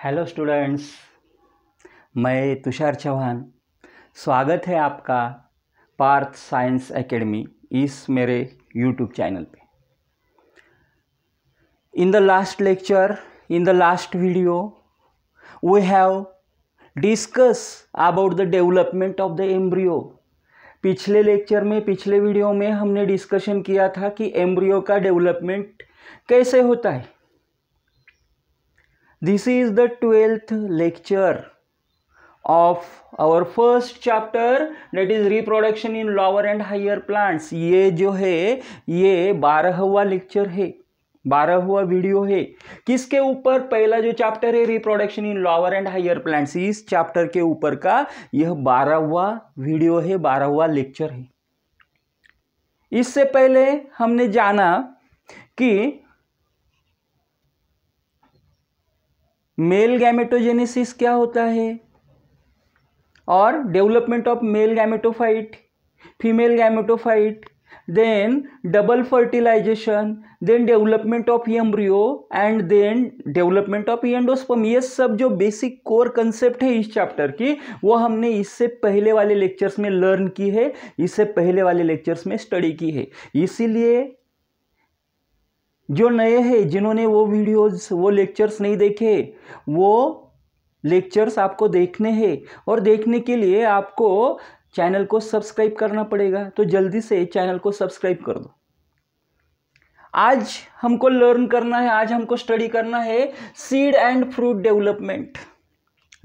Hello students, मैं तुषार चौहान। स्वागत है आपका पार्थ साइंस एकेडमी इस मेरे यूट्यूब चैनल पे। In the last lecture, in the last video, we have discuss about the development of the embryo. पिछले लेक्चर में, पिछले वीडियो में हमने डिस्कशन किया था कि एम्ब्रियो का डेवलपमेंट कैसे होता है। This is the 12th lecture of our first chapter, that is reproduction in lower and higher plants। ये जो है ये 12वां लेक्चर है, 12वां वीडियो है। किसके ऊपर? पहला जो चैप्टर है reproduction in lower and higher plants, इस चैप्टर के ऊपर का यह 12वां वीडियो है, 12वां लेक्चर है। इससे पहले हमने जाना कि मेल गैमेटोजेनेसिस क्या होता है और development of male gametophyte, female gametophyte, then double fertilization, then development of embryo and then development of endosperm. ये सब जो बेसिक कोर कंसेप्ट है इस चैप्टर की, वो हमने इससे पहले वाले लेक्चर्स में लर्न की है, इससे पहले वाले लेक्चर्स में स्टडी की है। इसीलिए जो नए हैं, जिन्होंने वो वीडियोस, वो लेक्चर्स नहीं देखे, वो लेक्चर्स आपको देखने हैं और देखने के लिए आपको चैनल को सब्सक्राइब करना पड़ेगा। तो जल्दी से चैनल को सब्सक्राइब कर दो। आज हमको लर्न करना है, आज हमको स्टडी करना है seed and fruit development,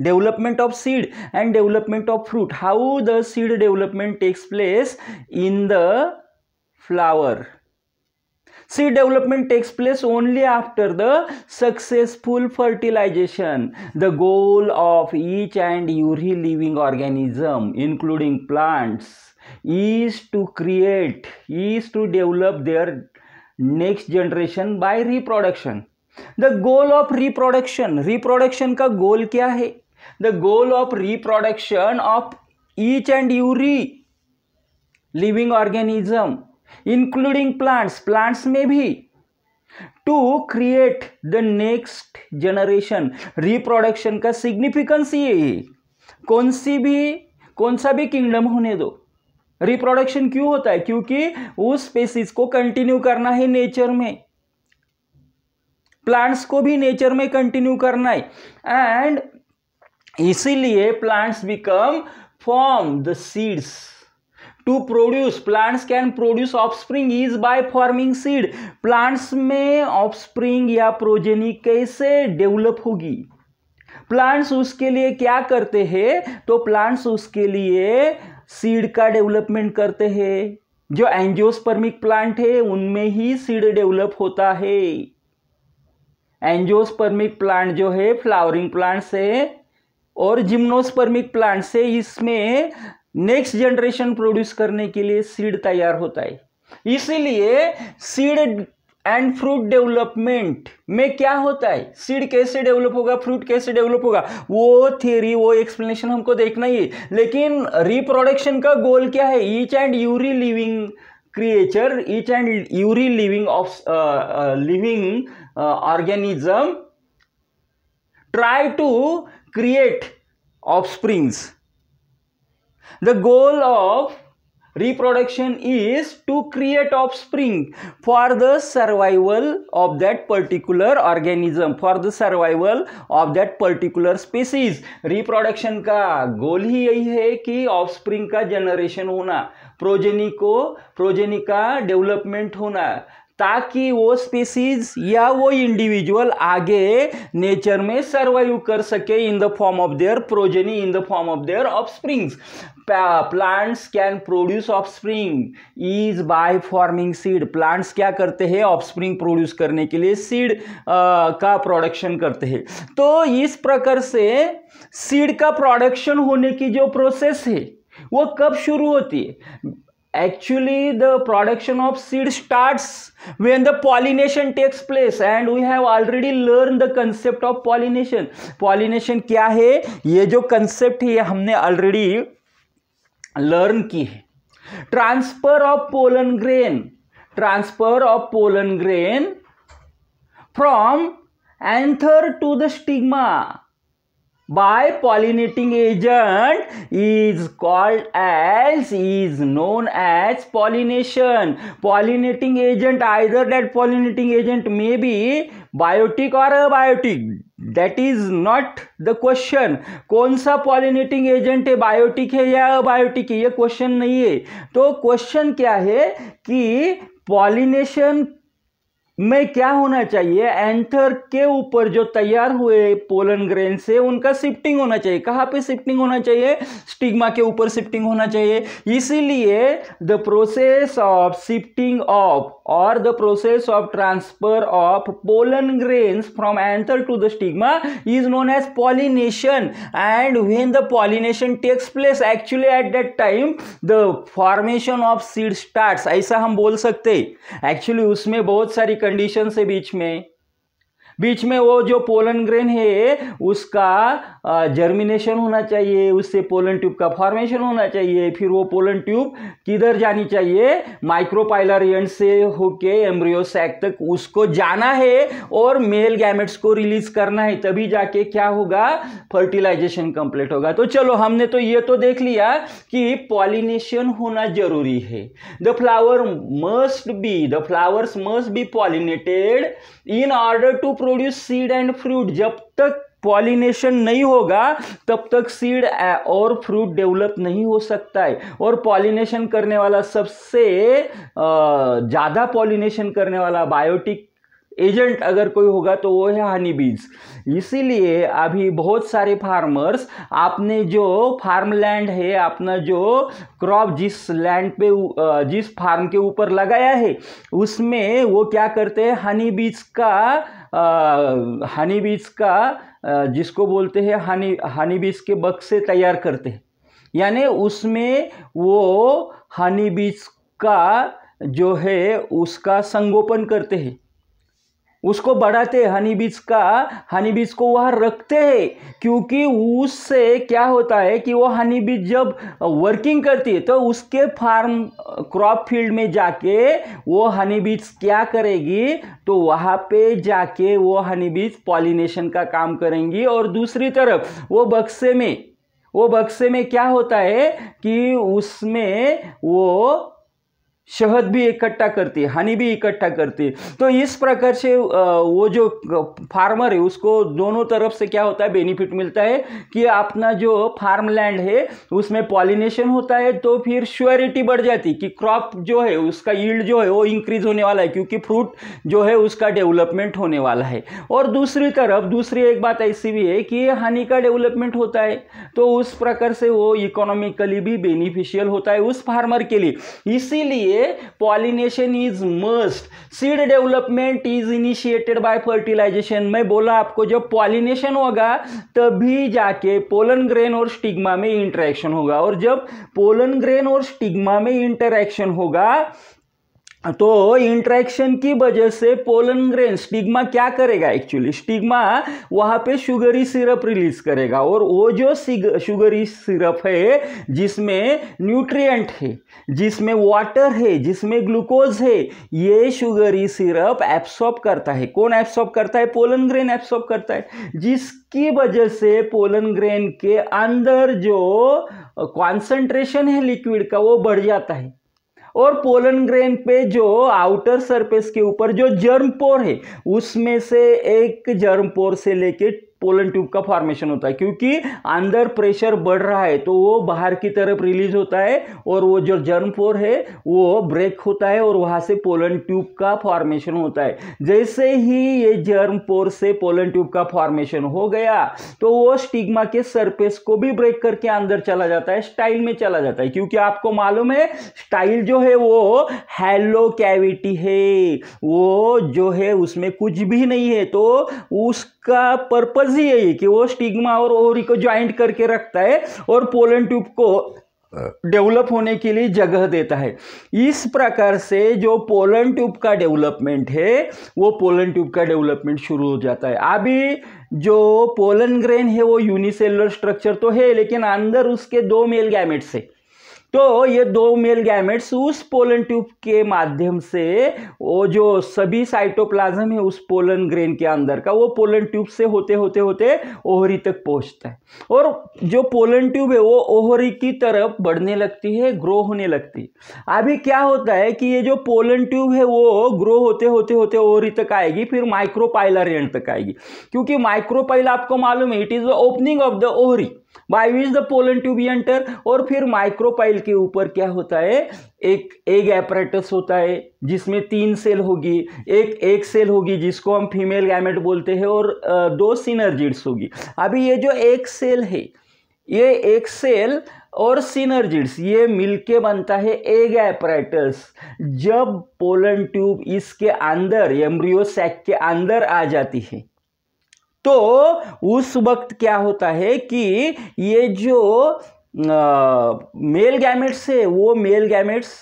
development of seed and development of fruit. How the seed development takes place in the flower. Seed development takes place only after the successful fertilization. The goal of each and every living organism, including plants, is to develop their next generation by reproduction. The goal of reproduction का goal क्या है? The goal of reproduction of each and every living organism, including plants में भी, to create the next generation. Reproduction का significance ये है, कौन सा भी किंगडम होने दो, रिप्रोडक्शन क्यों होता है? क्योंकि उस स्पेसीज को कंटिन्यू करना है नेचर में, प्लांट्स को भी नेचर में कंटिन्यू करना है। एंड इसीलिए plants become form the seeds to produce, plants can produce offspring is by forming seed। plants में offspring या प्रोजेनी कैसे डेवलप होगी? प्लांट्स उसके लिए क्या करते हैं? तो प्लांट्स उसके लिए सीड का डेवलपमेंट करते हैं। जो एंजियोस्पर्मिक प्लांट है उनमें ही सीड डेवलप होता है। एंजियोस्पर्मिक प्लांट जो है फ्लावरिंग प्लांट से और जिम्नोस्पर्मिक प्लांट से, इसमें नेक्स्ट जनरेशन प्रोड्यूस करने के लिए सीड तैयार होता है। इसीलिए सीड एंड फ्रूट डेवलपमेंट में क्या होता है, सीड कैसे डेवलप होगा, फ्रूट कैसे डेवलप होगा, वो थ्योरी, वो एक्सप्लेनेशन हमको देखना ही है। लेकिन रिप्रोडक्शन का गोल क्या है? Each and every living creature, each and every living organism try to create offsprings. The goal of reproduction is to create offspring for the survival of that particular organism, for the survival of that particular species। reproduction का गोल ही यही है कि offspring का generation होना, progeny का development होना, ताकि वो स्पीसीज या वो इंडिविजुअल आगे नेचर में सर्वाइव कर सके in the form of their progeny, in the form of their offsprings. Plants can produce offspring is by forming seed. Plants क्या करते हैं? ऑफस्प्रिंग प्रोड्यूस करने के लिए सीड का प्रोडक्शन करते हैं। तो इस प्रकार से सीड का प्रोडक्शन होने की जो प्रोसेस है वो कब शुरू होती है? Actually, the production of seed starts when the pollination takes place, and we have already learned the concept of pollination। pollination क्या है? ये जो concept है ये हमने already learn की है। transfer of pollen grain from anther to the stigma। by pollinating agent is known as pollination. Pollinating agent, either that pollinating agent may be biotic or abiotic, that is not the question. कौन सा pollinating agent है, biotic है या abiotic है, ये question नहीं है। तो क्वेश्चन क्या है कि पॉलिनेशन में क्या होना चाहिए, एंथर के ऊपर जो तैयार हुए पोलन ग्रेन से उनका शिफ्टिंग होना चाहिए। कहाँ पे शिफ्टिंग होना चाहिए, स्टिग्मा के ऊपर शिफ्टिंग होना चाहिए। इसीलिए the process of shifting of or the process of transfer of pollen grains from anther to the stigma is known as pollination. And when the pollination takes place, actually at that time the formation of seed starts, ऐसा हम बोल सकते। Actually उसमें बहुत सारी condition है बीच में वो जो पोलन ग्रेन है उसका जर्मिनेशन होना चाहिए, उससे पोलन ट्यूब का फॉर्मेशन होना चाहिए, फिर वो पोलन ट्यूब किधर जानी चाहिए, माइक्रोपाइलर एंड से होके एम्ब्रियो सैक तक उसको जाना है और मेल गैमेट्स को रिलीज करना है, तभी जाके क्या होगा, फर्टिलाइजेशन कंप्लीट होगा। तो चलो हमने तो ये तो देख लिया कि पॉलिनेशन होना जरूरी है। The flowers must be pollinated in order to produce seed and fruit. जब तक पॉलिनेशन नहीं होगा तब तक सीड और फ्रूट डेवलप नहीं हो सकता है। और पॉलिनेशन करने वाला सबसे ज़्यादा पॉलिनेशन करने वाला बायोटिक एजेंट अगर कोई होगा तो वो है हनी बीज। इसीलिए अभी बहुत सारे फार्मर्स, आपने जो फार्मलैंड है, अपना जो क्रॉप जिस लैंड पे जिस फार्म के ऊपर लगाया है उसमें वो क्या करते हैं, हनी बीज का जिसको बोलते हैं हनी बीज के बक्से तैयार करते हैं। यानी उसमें वो हनी बीज का जो है उसका संगोपन करते हैं, उसको बढ़ाते हैं, हनी बीज को वहाँ रखते हैं। क्योंकि उससे क्या होता है कि वो हनी बीज जब वर्किंग करती है तो उसके फार्म क्रॉप फील्ड में जाके वो हनी बीज क्या करेगी, तो वहाँ पे जाके वो हनी बीज पॉलिनेशन का काम करेंगी। और दूसरी तरफ वो बक्से में क्या होता है कि उसमें वो शहद भी इकट्ठा करती है, हनी भी इकट्ठा करती है। तो इस प्रकार से वो जो फार्मर है उसको दोनों तरफ से क्या होता है, बेनिफिट मिलता है कि अपना जो फार्म लैंड है उसमें पॉलिनेशन होता है, तो फिर श्योरिटी बढ़ जाती कि क्रॉप जो है उसका यील्ड जो है वो इंक्रीज होने वाला है, क्योंकि फ्रूट जो है उसका डेवलपमेंट होने वाला है। और दूसरी तरफ दूसरी एक बात ऐसी भी है कि हनी का डेवलपमेंट होता है, तो उस प्रकार से वो इकोनॉमिकली भी बेनिफिशियल होता है उस फार्मर के लिए। इसीलिए pollination is must. Seed development is initiated by fertilization. मैं बोला आपको जब पॉलिनेशन होगा तभी जाके पोलन ग्रेन और स्टिग्मा में इंटरेक्शन होगा, और जब पोलन ग्रेन और स्टिग्मा में इंटरेक्शन होगा तो इंटरेक्शन की वजह से पोलन ग्रेन, स्टिग्मा क्या करेगा, एक्चुअली स्टिग्मा वहां पे शुगरी सिरप रिलीज करेगा। और वो जो शुगरी सिरप है जिसमें न्यूट्रिएंट है, जिसमें वाटर है, जिसमें ग्लूकोज है, ये शुगरी सिरप एब्सॉर्ब करता है। कौन एब्सॉर्ब करता है, पोलन ग्रेन एब्सॉर्ब करता है, जिसकी वजह से पोलन ग्रेन के अंदर जो कॉन्सेंट्रेशन है लिक्विड का वो बढ़ जाता है। और पोलन ग्रेन पे जो आउटर सरफेस के ऊपर जो जर्म पोर है उसमें से एक जर्म पोर से लेके पोलन ट्यूब का फॉर्मेशन होता है, क्योंकि अंदर प्रेशर बढ़ रहा है तो वो बाहर की तरफ रिलीज होता है और वो जो जर्म पोर है वो ब्रेक होता है और वहां से पोलन ट्यूब का फॉर्मेशन होता है। जैसे ही ये जर्म पोर से पोलन ट्यूब का फॉर्मेशन हो गया तो वो स्टिग्मा के सरफेस को भी ब्रेक करके अंदर चला जाता है, स्टाइल में चला जाता है। क्योंकि आपको मालूम है स्टाइल जो है वो हैलो कैविटी है, वो जो है उसमें कुछ भी नहीं है, तो उसका पर्पस ही यही कि वो स्टिग्मा और ओवरी को ज्वाइंट करके रखता है और पोलन ट्यूब को डेवलप होने के लिए जगह देता है। इस प्रकार से जो पोलन ट्यूब का डेवलपमेंट है वो पोलन ट्यूब का डेवलपमेंट शुरू हो जाता है। अभी जो पोलन ग्रेन है वो यूनिसेलुलर स्ट्रक्चर तो है, लेकिन अंदर उसके 2 मेल गैमेट्स है। तो ये दो मेल गैमेट्स उस पोलन ट्यूब के माध्यम से वो जो सभी साइटोप्लाज्म है उस पोलन ग्रेन के अंदर का, वो पोलन ट्यूब से होते होते होते ओवरी तक पहुंचता है और जो पोलन ट्यूब है वो ओवरी की तरफ बढ़ने लगती है, ग्रो होने लगती है। अभी क्या होता है कि ये जो पोलन ट्यूब है वो ग्रो होते होते होते ओवरी तक आएगी, फिर माइक्रोपाइलर एंड तक आएगी, क्योंकि माइक्रोपाइल आपको मालूम है it is the opening of the ovary by which the pollen tube enter. और फिर माइक्रोपाइल के ऊपर क्या होता है, एक एग एपरेटस होता है जिसमें 3 सेल होगी, एक सेल होगी जिसको हम फीमेल गैमेट बोलते हैं और 2 सिनर्जिड्स होगी। अभी ये जो एक सेल है, ये एक सेल और सिनर्जिड्स ये मिलके बनता है एग एपरेटस। जब पोलन ट्यूब इसके अंदर एम्ब्रियो सैक के अंदर आ जाती है तो उस वक्त क्या होता है कि ये जो मेल गैमेट्स है वो मेल गैमेट्स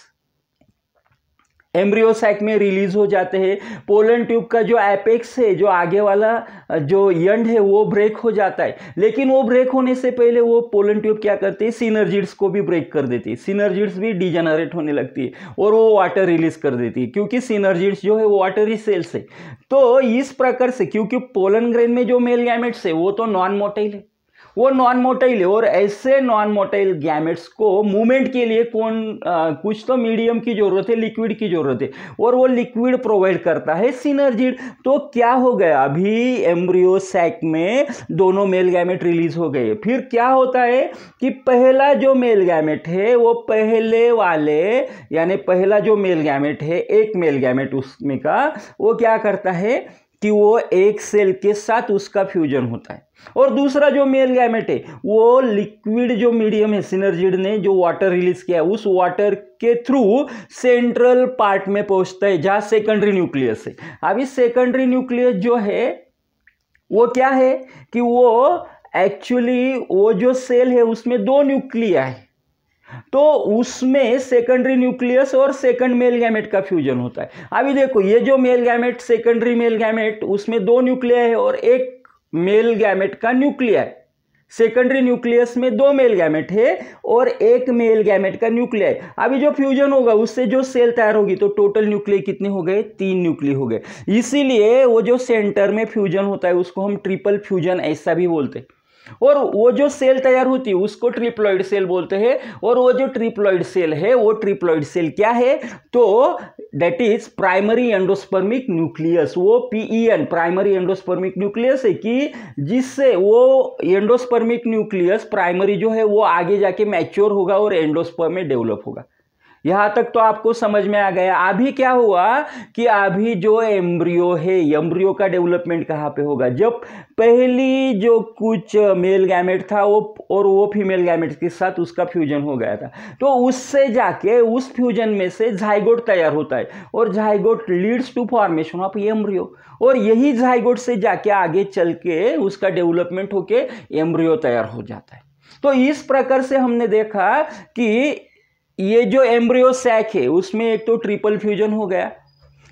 एम्ब्रियो सैक में रिलीज हो जाते हैं। पोलन ट्यूब का जो एपेक्स है, जो आगे वाला जो एंड है वो ब्रेक हो जाता है, लेकिन वो ब्रेक होने से पहले वो पोलन ट्यूब क्या करती है, सिनर्जिड्स को भी ब्रेक कर देती है। सिनर्जिड्स भी डिजेनरेट होने लगती है और वो वाटर रिलीज कर देती है, क्योंकि सिनर्जिड्स जो है वो वाटरी सेल्स है। तो इस प्रकार से, क्योंकि पोलन ग्रेन में जो मेल गैमेट्स है वो तो नॉन मोटाइल है, वो नॉन मोटाइल है, और ऐसे नॉन मोटाइल गैमेट्स को मूवमेंट के लिए कुछ तो मीडियम की जरूरत है, लिक्विड की जरूरत है, और वो लिक्विड प्रोवाइड करता है सिनर्जिड। तो क्या हो गया, अभी एम्ब्रियो सैक में दोनों मेल गैमेट रिलीज हो गए। फिर क्या होता है कि पहला जो मेल गैमेट है वो पहले वाले, यानी पहला जो मेल गैमेट है, एक मेल गैमेट उसमें का, वो क्या करता है कि वो एक सेल के साथ उसका फ्यूजन होता है, और दूसरा जो मेल गैमेट है वो लिक्विड जो मीडियम है, सिनर्जिड ने जो वाटर रिलीज किया है उस वाटर के थ्रू सेंट्रल पार्ट में पहुंचता है जहां सेकेंडरी न्यूक्लियस है। अभी सेकेंडरी न्यूक्लियस जो है वो क्या है कि वो एक्चुअली वो जो सेल है उसमें 2 न्यूक्लिया है, तो उसमें सेकेंडरी न्यूक्लियस और सेकंड मेल गैमेट का फ्यूजन होता है। अभी देखो ये जो male gamete, secondary male gamete, उसमें 2 न्यूक्लिया है और एक मेल गैमेट का न्यूक्लिया है। सेकेंडरी न्यूक्लियस में 2 मेल गैमेट है और एक मेल गैमेट का न्यूक्लिया है। अभी जो फ्यूजन होगा उससे जो सेल तैयार होगी, तो टोटल न्यूक्लिया कितने हो गए, 3 न्यूक्लिया हो गए। इसीलिए वो जो सेंटर में फ्यूजन होता है उसको हम ट्रिपल फ्यूजन ऐसा भी बोलते हैं, और वो जो सेल तैयार होती है उसको ट्रिप्लॉइड सेल बोलते हैं। और वो जो ट्रिप्लॉइड सेल है वो ट्रिप्लॉइड सेल क्या है, तो that is primary endospermic nucleus. वो PEN प्राइमरी एंडोस्पर्मिक न्यूक्लियस है कि जिससे वो एंडोस्पर्मिक न्यूक्लियस प्राइमरी जो है वो आगे जाके मैच्योर होगा और एंडोस्पर्म में डेवलप होगा। यहां तक तो आपको समझ में आ गया। अभी क्या हुआ कि अभी जो एम्ब्रियो है, एम्ब्रियो का डेवलपमेंट कहां पे होगा, जब पहली जो कुछ मेल गैमेट था वो फीमेल गैमेट के साथ उसका फ्यूजन हो गया था, तो उससे जाके उस फ्यूजन में से जाइगोट तैयार होता है और zygote leads to formation of embryo, और यही जाइगोट से जाके आगे चल के उसका डेवलपमेंट होके एम्ब्रियो तैयार हो जाता है। तो इस प्रकार से हमने देखा कि ये जो एम्ब्रियो सैक है उसमें एक तो ट्रिपल फ्यूजन हो गया,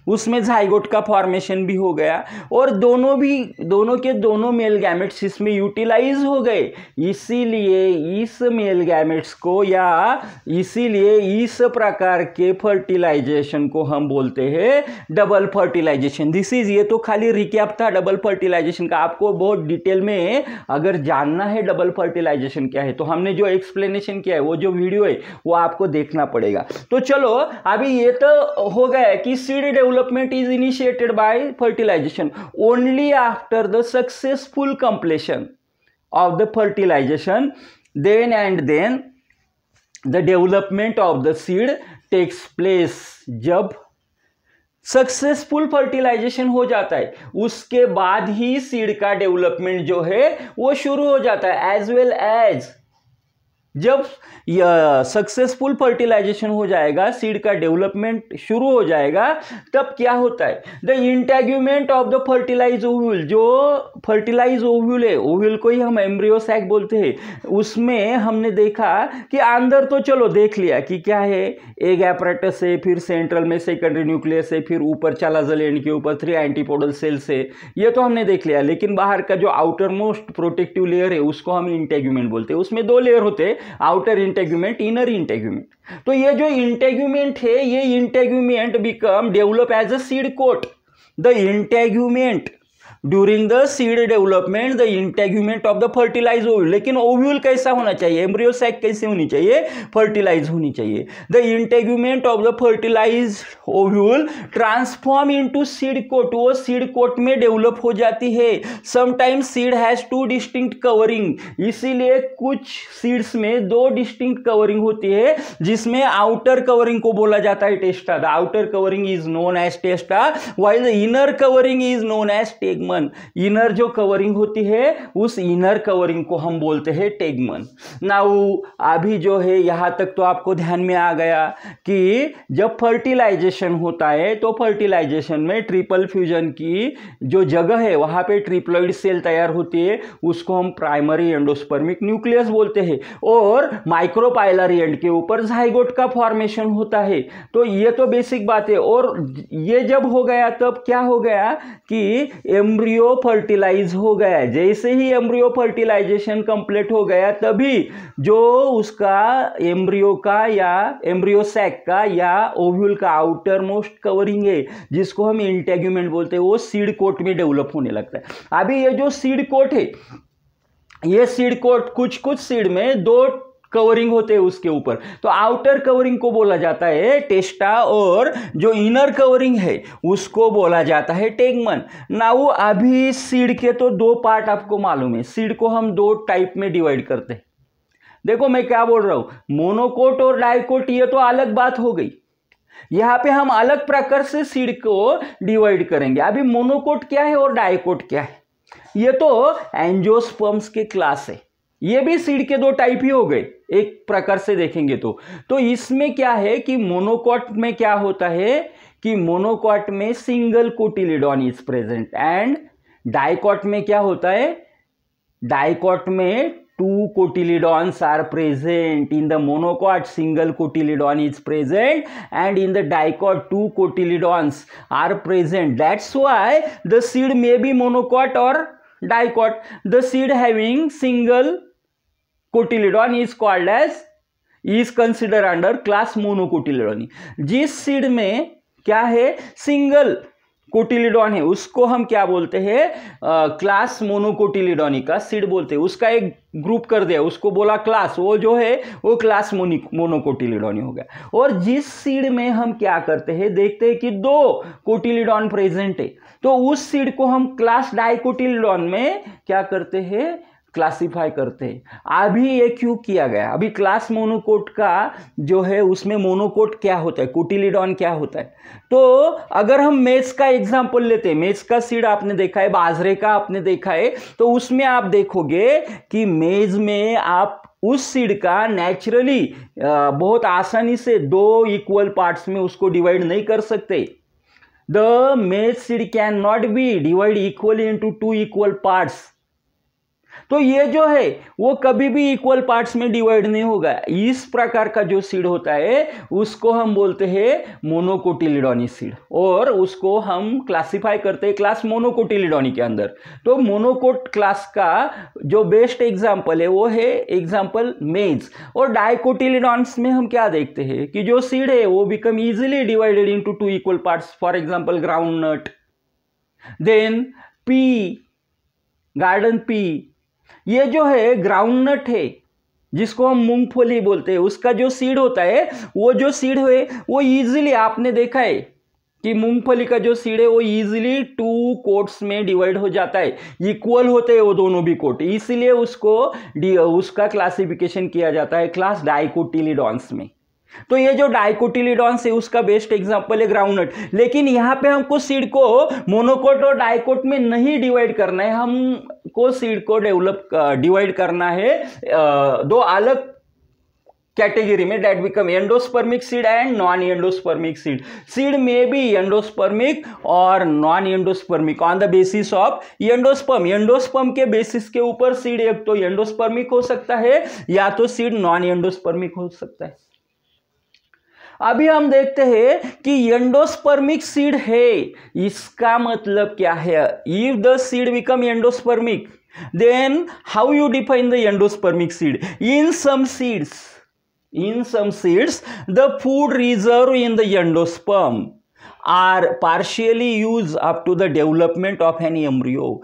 उसमें जाइगोट का फॉर्मेशन भी हो गया, और दोनों के दोनों मेल गैमेट्स इसमें यूटिलाइज हो गए। इसीलिए इस मेल गैमेट्स को, या इसीलिए इस प्रकार के फर्टिलाइजेशन को हम बोलते हैं डबल फर्टिलाइजेशन। दिस इज, ये तो खाली रिकैप था डबल फर्टिलाइजेशन का। आपको बहुत डिटेल में अगर जानना है डबल फर्टिलाइजेशन क्या है तो हमने जो एक्सप्लेनेशन किया है वो जो वीडियो है वो आपको देखना पड़ेगा। तो चलो अभी ये तो हो गया कि seed development is initiated by fertilization. Only after the successful completion of the fertilization, then the development of the seed takes place. जब सक्सेसफुल फर्टिलाइजेशन हो जाता है उसके बाद ही सीड का डेवलपमेंट जो है वो शुरू हो जाता है। एज वेल एज जब सक्सेसफुल फर्टिलाइजेशन हो जाएगा, सीड का डेवलपमेंट शुरू हो जाएगा, तब क्या होता है, the integument of the fertilize ovule, जो फर्टिलाइज ओव्यूल है, ओव्यूल को ही हम एम्ब्रियो सैक बोलते हैं, उसमें हमने देखा कि अंदर तो चलो देख लिया कि क्या है, एग एपरेटस है, फिर सेंट्रल में सेकेंडरी न्यूक्लियस है, फिर ऊपर चालाजल एंड के ऊपर 3 एंटीपोडल सेल्स है, ये तो हमने देख लिया। लेकिन बाहर का जो आउटर मोस्ट प्रोटेक्टिव लेयर है उसको हम इंटेग्यूमेंट बोलते हैं। उसमें 2 लेयर होते हैं, आउटर इंटेग्यूमेंट, इनर इंटेग्यूमेंट। तो ये जो इंटेग्यूमेंट है, ये integument become develop as a seed coat. The integument during the seed development, the integument of the fertilize ovule. लेकिन ओव्यूल कैसा होना चाहिए, एम्ब्रियो सैक कैसी होनी चाहिए, फर्टिलाइज होनी चाहिए। The integument of the fertilize ovule transform into seed coat, वो सीड कोट में डेवलप हो जाती है। Sometimes seed has two distinct covering, इसीलिए कुछ सीड्स में दो डिस्टिंक्ट कवरिंग होती है, जिसमें आउटर कवरिंग को बोला जाता है testa. The outer covering is known as testa, while the inner covering is known as tegmen. Inner जो कवरिंग होती है, उस इनर कवरिंग को हम बोलते हैं टेगमन। नाउ अभी जो है यहां तक तो आपको ध्यान में आ गया कि जब फर्टिलाइजेशन होता है तो फर्टिलाइजेशन में ट्रिपल फ्यूजन की जो जगह है वहां पे ट्रिप्लॉइड सेल तैयार होती है, उसको हम प्राइमरी एंडोस्पर्मिक न्यूक्लियस बोलते हैं। और माइक्रोपाइलरी एंड के ऊपर जाइगोट का फॉर्मेशन होता है। तो ये तो बेसिक बात है। और ये जब हो गया तब क्या हो गया कि एम्ब्रियो फर्टिलाइज हो गया। जैसे ही एम्ब्रियो फर्टिलाइजेशन कंप्लीट हो गया, तभी जो उसका एम्ब्रियो का या एम्ब्रियो सैक का या ओव्यूल का आउटर मोस्ट कवरिंग है, जिसको हम इंटेग्यूमेंट बोलते हैं, वो सीड कोट में डेवलप होने लगता है। अभी ये जो सीड कोट है, ये सीड कोट कुछ कुछ सीड में दो कवरिंग होते हैं उसके ऊपर, तो आउटर कवरिंग को बोला जाता है टेस्टा, और जो इनर कवरिंग है उसको बोला जाता है टेगमन। नाउ अभी सीड के तो दो पार्ट आपको मालूम है। सीड को हम दो टाइप में डिवाइड करते हैं। देखो मैं क्या बोल रहा हूं, मोनोकोट और डाइकोट, ये तो अलग बात हो गई। यहां पे हम अलग प्रकार से सीड को डिवाइड करेंगे। अभी मोनोकोट क्या है और डाइकोट क्या है, ये तो एंजियोस्पर्म्स के क्लास है। ये भी सीड के दो टाइप ही हो गए एक प्रकार से देखेंगे तो इसमें क्या है कि मोनोकोट में क्या होता है कि मोनोकोट में single cotyledon is present, and dicot में क्या होता है, डाइकोट में two cotyledons are present. In the monocot single cotyledon is present, and in the dicot two cotyledons are present. That's why the seed may be monocot or dicot. The seed having single cotyledon is called as, is considered under class monocotyledony. जिस seed में क्या है, single कोटिलिडॉन है, उसको हम क्या बोलते हैं, क्लास मोनोकोटिलिडॉनी का सीड बोलते हैं। उसका एक ग्रुप कर दिया, उसको बोला क्लास, वो जो है वो क्लास मोनोकोटिलिडॉनी हो गया। और जिस सीड में हम क्या करते हैं, देखते हैं कि दो कोटिलिडॉन प्रेजेंट है, तो उस सीड को हम क्लास डाइकोटिलिडॉन में क्या करते हैं, क्लासिफाई करते हैं। अभी ये क्यों किया गया, अभी क्लास मोनोकोट का जो है उसमें मोनोकोट क्या होता है, कोटिलिडॉन क्या होता है। तो अगर हम मेज का एग्जांपल लेते हैं, मेज का सीड आपने देखा है, बाजरे का आपने देखा है, तो उसमें आप देखोगे कि मेज में आप उस सीड का नेचुरली बहुत आसानी से दो इक्वल पार्ट्स में उसको डिवाइड नहीं कर सकते। द मेज seed can not be divide equally into two equal parts. तो ये जो है वो कभी भी इक्वल पार्ट्स में डिवाइड नहीं होगा। इस प्रकार का जो सीड होता है उसको हम बोलते हैं मोनोकोटिलिडॉनी सीड, और उसको हम क्लासिफाई करते हैं क्लास मोनोकोटिलिडॉनी के अंदर। तो मोनोकोट क्लास का जो बेस्ट एग्जांपल है वो है एग्जांपल मेज। और डाइकोटिलिडॉन्स में हम क्या देखते हैं कि जो सीड है वो become easily divided into two equal parts, for example groundnut, then pea, garden pea. ये जो है ग्राउंड नट है, जिसको हम मूंगफली बोलते हैं, उसका जो सीड होता है, वो जो सीड है वो इजीली, आपने देखा है कि मूंगफली का जो सीड है वो इजीली टू कोट्स में डिवाइड हो जाता है, इक्वल होते हैं वो दोनों भी कोट, इसीलिए उसको उसका क्लासिफिकेशन किया जाता है क्लास डाइकोटिलिडॉन्स में। तो ये जो डाइकोटिलिडॉन्स है उसका बेस्ट एग्जांपल है ग्राउंडनट। लेकिन यहाँ पे हमको सीड को मोनोकोट और डाइकोट में नहीं डिवाइड करना है, हमको सीड को डिवाइड करना है दो अलग कैटेगरी में, that become endospermic seed and non endospermic seed. Seed में बी एंडोस्पर्मिक और non endospermic on the basis of endosperm. Endosperm के बेसिस के ऊपर सीड एक तो एंडोस्पर्मिक हो सकता है या तो सीड नॉन एंडोस्पर्मिक हो सकता है। अभी हम देखते हैं कि एंडोस्पर्मिक सीड है, इसका मतलब क्या है। If the seed become endospermic, Then how you define the endospermic seed? In some seeds, the food reserve in the endosperm are partially used up to the development of an embryo.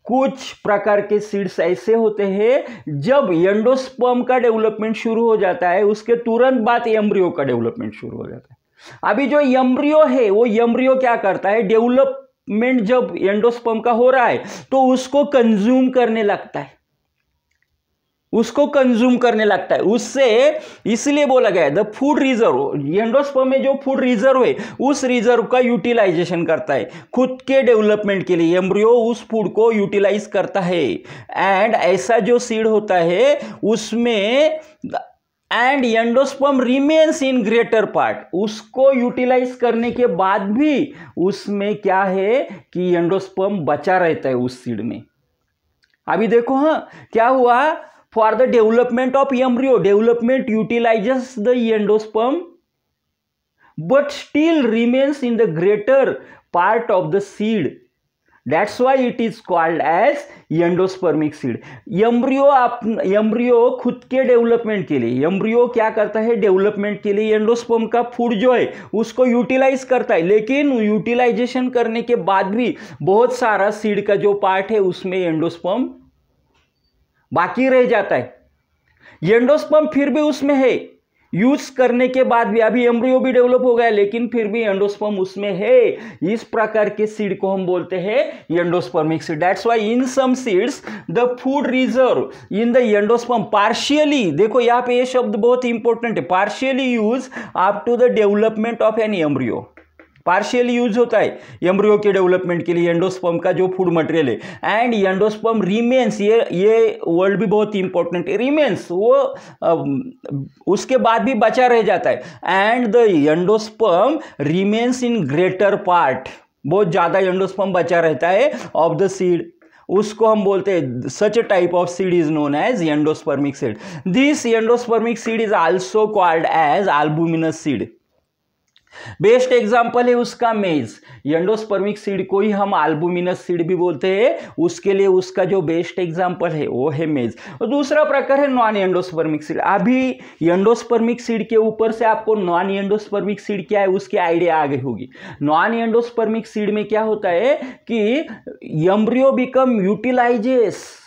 कुछ प्रकार के seeds ऐसे होते हैं जब endosperm का development शुरू हो जाता है उसके तुरंत बाद एम्ब्रियो का डेवलपमेंट शुरू हो जाता है। अभी जो एम्ब्रियो है वो एम्ब्रियो क्या करता है, डेवलपमेंट जब एंडोस्पर्म का हो रहा है तो उसको कंज्यूम करने लगता है, उससे इसलिए बोला गया है द फूड रिजर्व, एंडोस्पर्म में जो फूड रिजर्व है उस रिजर्व का यूटिलाइजेशन करता है खुद के डेवलपमेंट के लिए, एम्ब्रियो उस फूड को यूटिलाइज करता है। एंड ऐसा जो सीड होता है उसमें and endosperm remains in greater part, उसको यूटिलाइज करने के बाद भी उसमें क्या है कि एंडोस्पर्म बचा रहता है उस सीड में। अभी देखो हाँ क्या हुआ, for the development of embryo, development utilises the endosperm but still remains in the greater part of the seed, that's why it is called as endospermic seed. Embryo खुद के डेवलपमेंट के लिए, एम्ब्रियो क्या करता है डेवलपमेंट के लिए endosperm का फूड जो है उसको यूटिलाइज करता है, लेकिन यूटिलाइजेशन करने के बाद भी बहुत सारा सीड का जो पार्ट है उसमें एंडोस्पर्म बाकी रह जाता है। एंडोस्पर्म फिर भी उसमें है, यूज करने के बाद भी, अभी एम्ब्रियो भी डेवलप हो गया लेकिन फिर भी एंडोस्पर्म उसमें है। इस प्रकार के सीड को हम बोलते हैं endospermic seed. That's why in some seeds the food reserve in the endosperm partially, देखो यहां पे ये शब्द बहुत इंपॉर्टेंट है, partially use up to the development of an embryo. Partially use होता है एम्ब्रियो के डेवलपमेंट के लिए एंडोस्पर्म का जो फूड मटेरियल है। एंड एंडोस्पर्म रिमेन्स, ये वर्ड भी बहुत इंपॉर्टेंट है, रिमेन्स वो उसके बाद भी बचा रह जाता है। And the endosperm remains in greater part, बहुत ज्यादा एंडोस्पर्म बचा रहता है ऑफ द सीड, उसको हम बोलते हैं such type of seed is known as endospermic seed. This endospermic seed is also called as albuminous seed. Best example है उसका मेज, एंडोस्पर्मिक सीड को ही हम अल्बुमिनस सीड भी बोलते हैं, उसके लिए उसका जो बेस्ट एग्जांपल है वो है मेज। और दूसरा प्रकार है नॉन एंडोस्पर्मिक सीड। अभी एंडोस्पर्मिक सीड के ऊपर से आपको नॉन एंडोस्पर्मिक सीड क्या है उसकी आइडिया आ गई होगी। नॉन एंडोस्पर्मिक सीड में क्या होता है कि embryo become utilises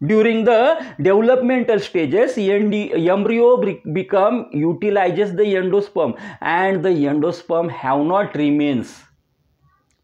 during the developmental stages, embryo become utilizes the endosperm and the endosperm have not remains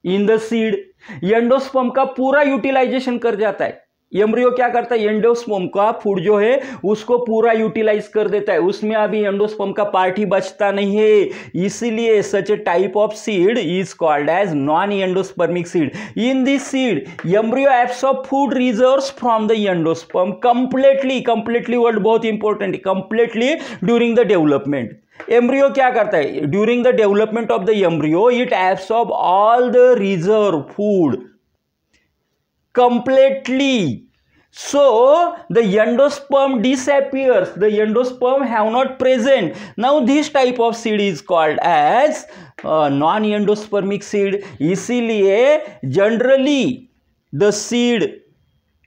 in the seed। Endosperm का पूरा यूटिलाइजेशन कर जाता है, एम्ब्रियो क्या करता है एंडोस्पर्म का फूड जो है उसको पूरा यूटिलाइज कर देता है, उसमें अभी एंडोस्पर्म का पार्ट ही बचता नहीं है, इसीलिए such a type of seed is called as non endospermic seed. In this seed embryo absorb food reserves from the endosperm completely word बहुत इंपॉर्टेंट है, completely during the development. Embryo क्या करता है during the development of the embryo, it absorb all the reserve food completely, so the endosperm disappears, the endosperm have not present। now this type of seed is called as non endospermic seed। इसीलिए generally the seed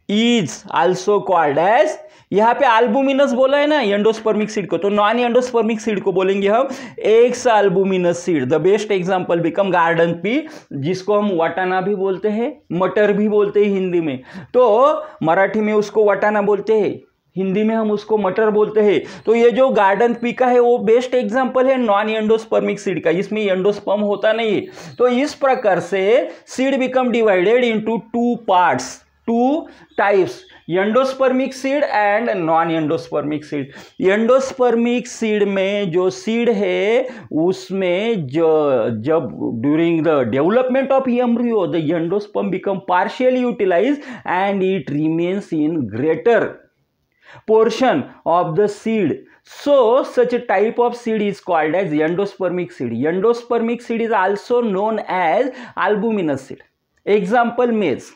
is also called as, यहाँ पे अल्बुमिनस बोला है ना endospermic seed को, तो non endospermic seed को बोलेंगे हम ex albuminous seed. The best example become garden pea, जिसको हम वटाना भी बोलते हैं, मटर भी बोलते हैं हिंदी में, तो मराठी में उसको वटाना बोलते हैं, हिंदी में हम उसको मटर बोलते हैं। तो ये जो गार्डन पी का है वो बेस्ट एग्जांपल है नॉन एंडोस्पर्मिक सीड का, इसमें एंडोस्पर्म होता नहीं है। तो इस प्रकार से seed become divided into two parts, two types, endospermic seed and non endospermic seed. Endospermic seed में जो सीड है उसमें जब during the development of embryo the endosperm become partially utilize and it remains in greater portion of the seed, so such a type of seed is called as endospermic seed। endospermic seed is also known as albuminous seed। example maize,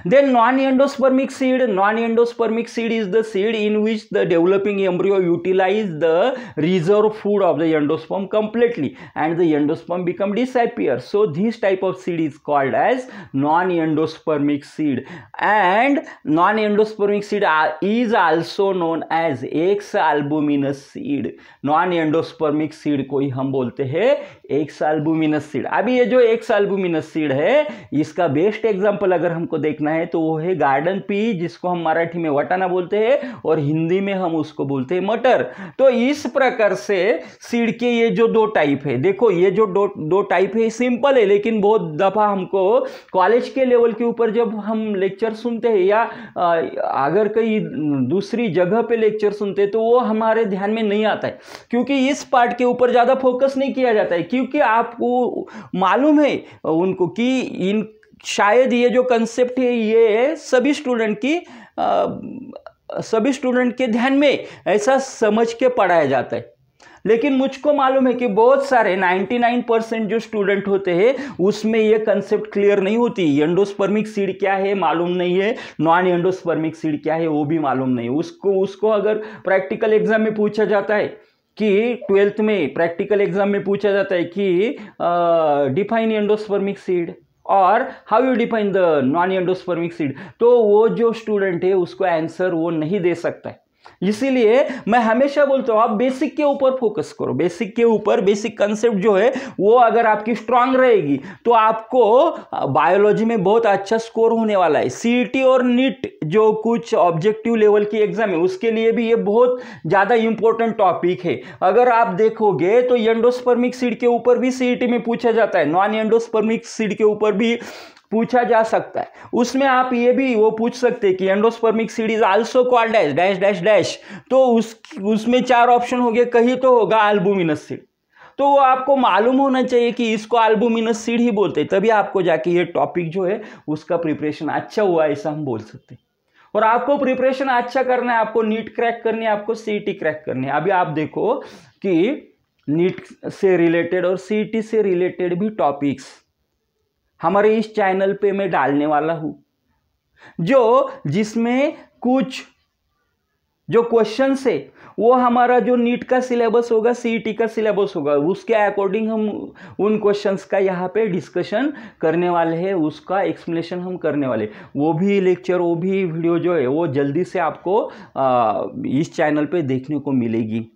Then non-endospermic seed. Non-endospermic seed is the seed in which the developing embryo utilize the reserve food of the endosperm completely and the endosperm become disappear. So this type of seed is called as non-endospermic seed. And non-endospermic seed is also known as X albuminous seed. Non-endospermic seed को ही हम बोलते हैं X albuminous seed. अभी ये जो X albuminous seed है, इसका बेस्ट एग्जाम्पल अगर हमको देखना है तो वो है गार्डन पी, जिसको हम मराठी में वटाना बोलते हैं और हिंदी में हम उसको बोलते हैं मटर। तो इस प्रकार से सीड के ये जो दो टाइप है, देखो ये जो दो टाइप है सिंपल है, लेकिन बहुत दफा हमको कॉलेज के लेवल के ऊपर जब हम लेक्चर सुनते हैं या अगर कहीं दूसरी जगह पे लेक्चर सुनते हैं तो वो हमारे ध्यान में नहीं आता है, क्योंकि इस पार्ट के ऊपर ज़्यादा फोकस नहीं किया जाता है, क्योंकि आपको मालूम है उनको कि इन शायद ये जो कंसेप्ट है ये सभी स्टूडेंट के ध्यान में ऐसा समझ के पढ़ाया जाता है। लेकिन मुझको मालूम है कि बहुत सारे 99% जो स्टूडेंट होते हैं उसमें ये कंसेप्ट क्लियर नहीं होती। एंडोस्पर्मिक सीड क्या है मालूम नहीं है, नॉन एंडोस्पर्मिक सीड क्या है वो भी मालूम नहीं। उसको अगर प्रैक्टिकल एग्जाम में पूछा जाता है कि 12th में प्रैक्टिकल एग्जाम में पूछा जाता है कि डिफाइन एंडोस्पर्मिक सीड और how you define the non endospermic seed, तो वो जो स्टूडेंट है उसको आंसर वो नहीं दे सकता है। इसीलिए मैं हमेशा बोलता हूँ आप बेसिक के ऊपर फोकस करो, बेसिक के ऊपर। बेसिक कंसेप्ट जो है वो अगर आपकी स्ट्रांग रहेगी तो आपको बायोलॉजी में बहुत अच्छा स्कोर होने वाला है। सीईटी और नीट जो कुछ ऑब्जेक्टिव लेवल की एग्जाम है उसके लिए भी ये बहुत ज़्यादा इंपॉर्टेंट टॉपिक है। अगर आप देखोगे तो एंडोस्पर्मिक सीड के ऊपर भी सीईटी में पूछा जाता है, नॉन एंडोस्पर्मिक सीड के ऊपर भी पूछा जा सकता है। उसमें आप ये भी वो पूछ सकते हैं कि endospermic seed is also called as dash dash dash, तो उसमें 4 ऑप्शन हो गए, कहीं तो होगा अल्बुमिनस सीड। तो वो आपको मालूम होना चाहिए कि इसको अल्बुमिनस सीड ही बोलते हैं, तभी आपको जाके ये टॉपिक जो है उसका प्रिपरेशन अच्छा हुआ ऐसा हम बोल सकते हैं। और आपको प्रिपरेशन अच्छा करना है, आपको नीट क्रैक करनी है, आपको सीईटी क्रैक करनी है। अभी आप देखो कि नीट से रिलेटेड और सीईटी से रिलेटेड भी टॉपिक्स हमारे इस चैनल पे मैं डालने वाला हूं, जिसमें कुछ जो क्वेश्चंस है वो हमारा जो नीट का सिलेबस होगा, सीईटी का सिलेबस होगा, उसके अकॉर्डिंग हम उन क्वेश्चंस का यहाँ पे डिस्कशन करने वाले हैं, उसका एक्सप्लेनेशन हम करने वाले। वो भी लेक्चर, वो भी वीडियो जो है वो जल्दी से आपको इस चैनल पे देखने को मिलेगी।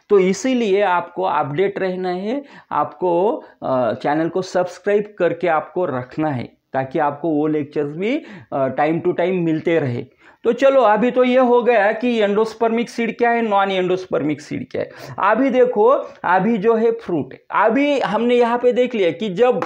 तो इसीलिए आपको अपडेट रहना है, आपको चैनल को सब्सक्राइब करके आपको रखना है ताकि आपको वो लेक्चर्स भी टाइम टू टाइम मिलते रहे। तो चलो अभी तो ये हो गया कि एंडोस्पर्मिक सीड क्या है, नॉन एंडोस्पर्मिक सीड क्या है। अभी देखो, अभी जो है फ्रूट है। अभी हमने यहाँ पे देख लिया कि जब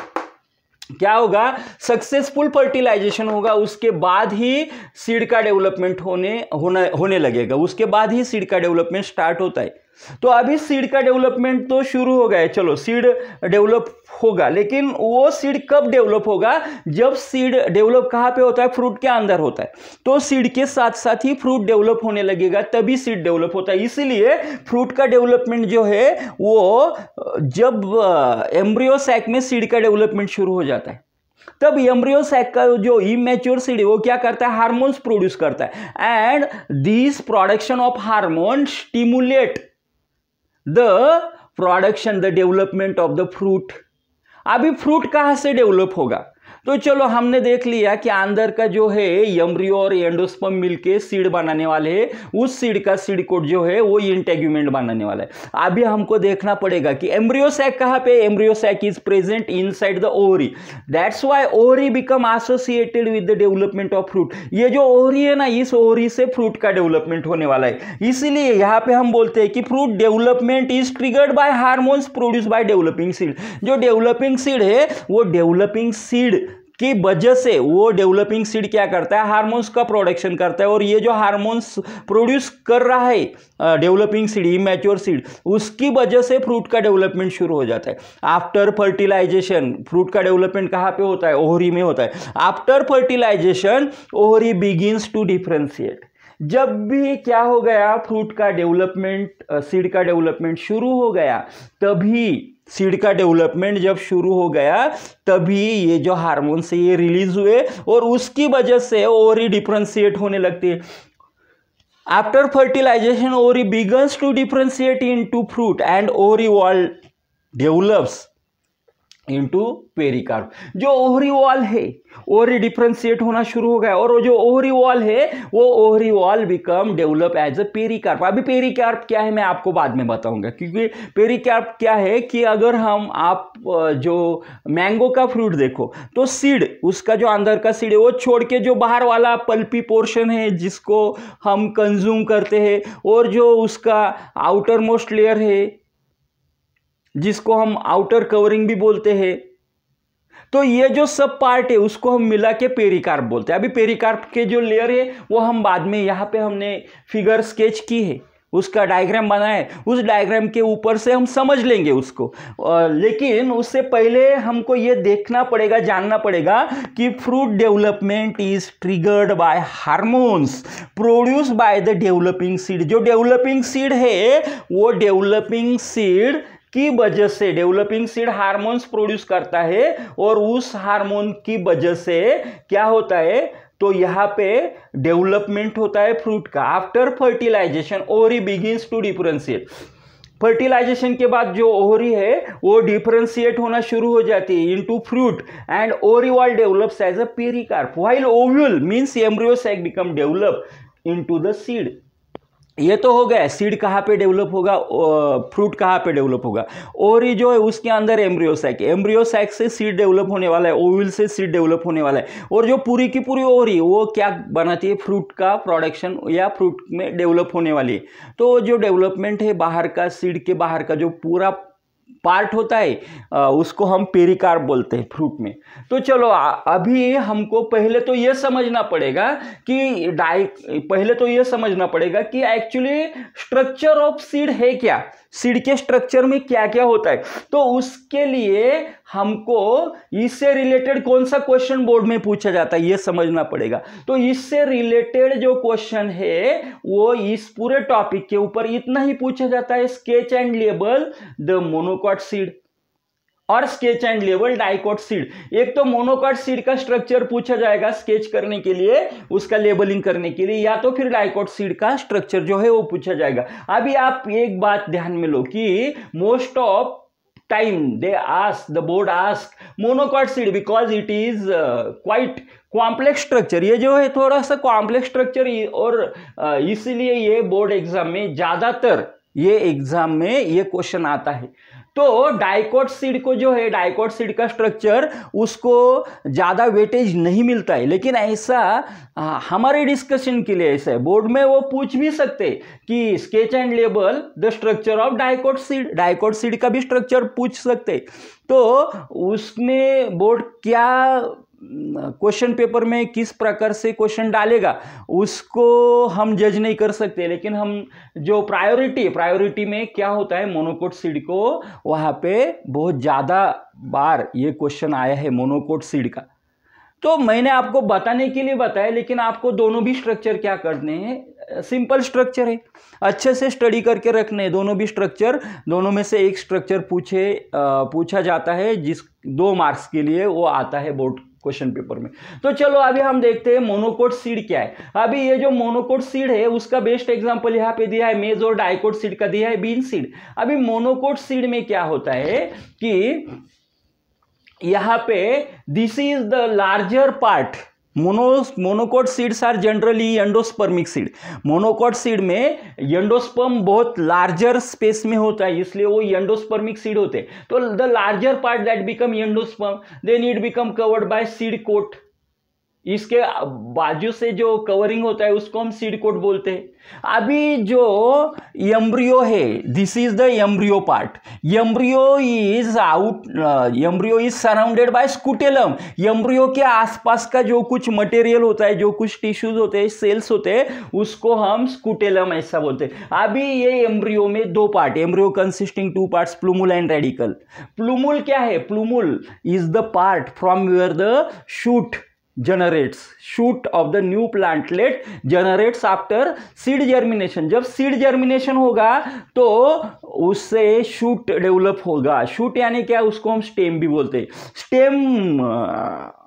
क्या होगा, सक्सेसफुल फर्टिलाइजेशन होगा उसके बाद ही सीड का डेवलपमेंट होने लगेगा, उसके बाद ही सीड का डेवलपमेंट स्टार्ट होता है। तो अभी सीड का डेवलपमेंट तो शुरू हो गया है, चलो सीड डेवलप होगा, लेकिन वो सीड कब डेवलप होगा, जब सीड डेवलप कहाँ पे होता है, फ्रूट के अंदर होता है। तो सीड के साथ साथ ही फ्रूट डेवलप होने लगेगा, तभी सीड डेवलप होता है। इसीलिए फ्रूट का डेवलपमेंट जो है वो जब एम्ब्रियो सैक में सीड का डेवलपमेंट शुरू हो जाता है, तब एम्ब्रियो सैक का जो इमैच्योर सीड है वो क्या करता है, हार्मोन्स प्रोड्यूस करता है। And this production of hormone stimulate the production, the development of the fruit. अभी फ्रूट कहाँ से डेवलप होगा, तो चलो हमने देख लिया कि अंदर का जो है एम्ब्रियो और एंडोस्पर्म मिलके सीड बनाने वाले हैं, उस सीड का सीड कोट जो है वो इंटेग्यूमेंट बनाने वाला है। अभी हमको देखना पड़ेगा कि एम्ब्रियो सैक कहाँ पे, embryo sac is present inside the ovary, that's why ovary become associated with the development of fruit. ये जो ओवरी है ना, इस ओवरी से फ्रूट का डेवलपमेंट होने वाला है। इसीलिए यहाँ पे हम बोलते हैं कि fruit development is triggered by hormones produce by developing seed. जो डेवलपिंग सीड है वो डेवलपिंग सीड की वजह से, वो डेवलपिंग सीड क्या करता है, हार्मोन्स का प्रोडक्शन करता है, और ये जो हार्मोन्स प्रोड्यूस कर रहा है डेवलपिंग सीड, इमैच्योर सीड, उसकी वजह से फ्रूट का डेवलपमेंट शुरू हो जाता है। आफ्टर फर्टिलाइजेशन फ्रूट का डेवलपमेंट कहाँ पे होता है, ओवरी में होता है। After fertilization ovary begins to differentiate. जब भी क्या हो गया, फ्रूट का डेवलपमेंट, सीड का डेवलपमेंट शुरू हो गया, तभी सीड का डेवलपमेंट जब शुरू हो गया तभी ये जो हार्मोन्स है ये रिलीज हुए और उसकी वजह से ओवरी डिफरेंशिएट होने लगती है। After fertilization ovary begins to differentiate into fruit and ovary wall develops into pericarp. जो ओवरी वॉल है ओवरी डिफरेंशिएट होना शुरू हो गया और वो जो ओवरी वॉल है वो ovary wall become develop as a pericarp. अभी पेरिकार्प क्या है मैं आपको बाद में बताऊंगा, क्योंकि पेरिकार्प क्या है कि अगर आप जो मैंगो का फ्रूट देखो तो सीड, उसका जो अंदर का सीड है वो छोड़ के जो बाहर वाला पल्पी पोर्शन है जिसको हम कंज्यूम करते हैं और जो उसका आउटर मोस्ट लेयर है जिसको हम आउटर कवरिंग भी बोलते हैं, तो ये जो सब पार्ट है उसको हम मिला के पेरिकार्प बोलते हैं। अभी पेरिकार्प के जो लेयर है वो हम बाद में यहाँ पे हमने फिगर स्केच की है, उसका डायग्राम बनाया है, उस डायग्राम के ऊपर से हम समझ लेंगे उसको। लेकिन उससे पहले हमको ये देखना पड़ेगा, जानना पड़ेगा कि fruit development is triggered by hormones produce by the developing seed. जो डेवलपिंग सीड है वो डेवलपिंग सीड की वजह से, डेवलपिंग सीड हार्मोन्स प्रोड्यूस करता है और उस हार्मोन की वजह से क्या होता है, तो यहाँ पे डेवलपमेंट होता है फ्रूट का। After fertilization ovary begins to differentiate. Fertilization के बाद जो ओवरी है वो डिफरेंशिएट होना शुरू हो जाती है into fruit and ovary wall develops as a pericarp while ovule means embryo sac become develop into the seed. ये तो हो गया सीड कहाँ पे डेवलप होगा, फ्रूट कहाँ पे डेवलप होगा। ओवरी जो है उसके अंदर एम्ब्रियो सैक से सीड डेवलप होने वाला है, ओव्यूल से सीड डेवलप होने वाला है और जो पूरी की पूरी ओवरी वो क्या बनाती है, फ्रूट का प्रोडक्शन या फ्रूट में डेवलप होने वाली है। तो जो डेवलपमेंट है बाहर का, सीड के बाहर का जो पूरा पार्ट होता है उसको हम पेरिकार्प बोलते हैं फ्रूट में। तो चलो अभी हमको पहले तो ये समझना पड़ेगा कि एक्चुअली स्ट्रक्चर ऑफ सीड है क्या, सीड के स्ट्रक्चर में क्या क्या होता है। तो उसके लिए हमको इससे रिलेटेड कौन सा क्वेश्चन बोर्ड में पूछा जाता है ये समझना पड़ेगा। तो इससे रिलेटेड जो क्वेश्चन है वो इस पूरे टॉपिक के ऊपर इतना ही पूछा जाता है, sketch and label the monocot seed और sketch and label dicot seed. एक तो मोनोकॉट सीड का स्ट्रक्चर पूछा जाएगा स्केच करने के लिए, उसका लेबलिंग करने के लिए, या तो फिर डाइकोट सीड का स्ट्रक्चर जो है वो पूछा जाएगा। अभी आप एक बात ध्यान में लो कि most of time they ask, the board ask monocot seed because it is quite complex structure. ये जो है थोड़ा सा कॉम्प्लेक्स स्ट्रक्चर और इसीलिए ये बोर्ड एग्जाम में ज्यादातर ये क्वेश्चन आता है। तो डाइकोट सीड को जो है, डाइकोट सीड का स्ट्रक्चर उसको ज़्यादा वेटेज नहीं मिलता है, लेकिन ऐसा हमारे डिस्कशन के लिए ऐसा है, बोर्ड में वो पूछ भी सकते कि sketch and label the structure of dicot seed, dicot seed का भी स्ट्रक्चर पूछ सकते। तो उसमें बोर्ड क्या क्वेश्चन पेपर में किस प्रकार से क्वेश्चन डालेगा उसको हम जज नहीं कर सकते, लेकिन हम जो प्रायोरिटी में क्या होता है, मोनोकोट सीड को वहां पे बहुत ज्यादा बार ये क्वेश्चन आया है मोनोकोट सीड का। तो मैंने आपको बताने के लिए बताया, लेकिन आपको दोनों भी स्ट्रक्चर क्या करने हैं, सिंपल स्ट्रक्चर है, अच्छे से स्टडी करके रखने हैं दोनों भी स्ट्रक्चर। दोनों में से एक स्ट्रक्चर पूछा जाता है जिस 2 मार्क्स के लिए वो आता है बोर्ड क्वेश्चन पेपर में। तो चलो अभी हम देखते हैं मोनोकोट सीड क्या है। अभी ये जो मोनोकोट सीड है उसका बेस्ट एग्जांपल यहाँ पे दिया है, मेज और डाइकोट सीड का दिया है बीन सीड। अभी मोनोकोट सीड में क्या होता है कि यहाँ पे this is the larger part. Monocot seeds are generally endospermic seed. Monocot seed में एंडोस्पर्म बहुत लार्जर स्पेस में होता है, इसलिए वो एंडोस्पर्मिक सीड होते हैं। तो the larger part that become endosperm then it become covered by seed coat. इसके बाजू से जो कवरिंग होता है उसको हम सीड कोट बोलते हैं। अभी जो एम्ब्रियो है, this is the embryo part. Embryo is surrounded by scutellum. Embryo के आसपास का जो कुछ मटेरियल होता है, जो कुछ टिश्यूज होते हैं, सेल्स होते हैं, उसको हम स्कूटेलम ऐसा बोलते हैं। अभी ये एम्ब्रियो में 2 part, embryo consisting 2 parts, plumule and radical. Plumule क्या है? Plumule is the part from where the shoot generates, shoot of the new plantlet generates after seed germination. जब seed germination होगा तो उससे shoot डेवलप होगा. shoot यानी क्या, उसको हम stem भी बोलते हैं. stem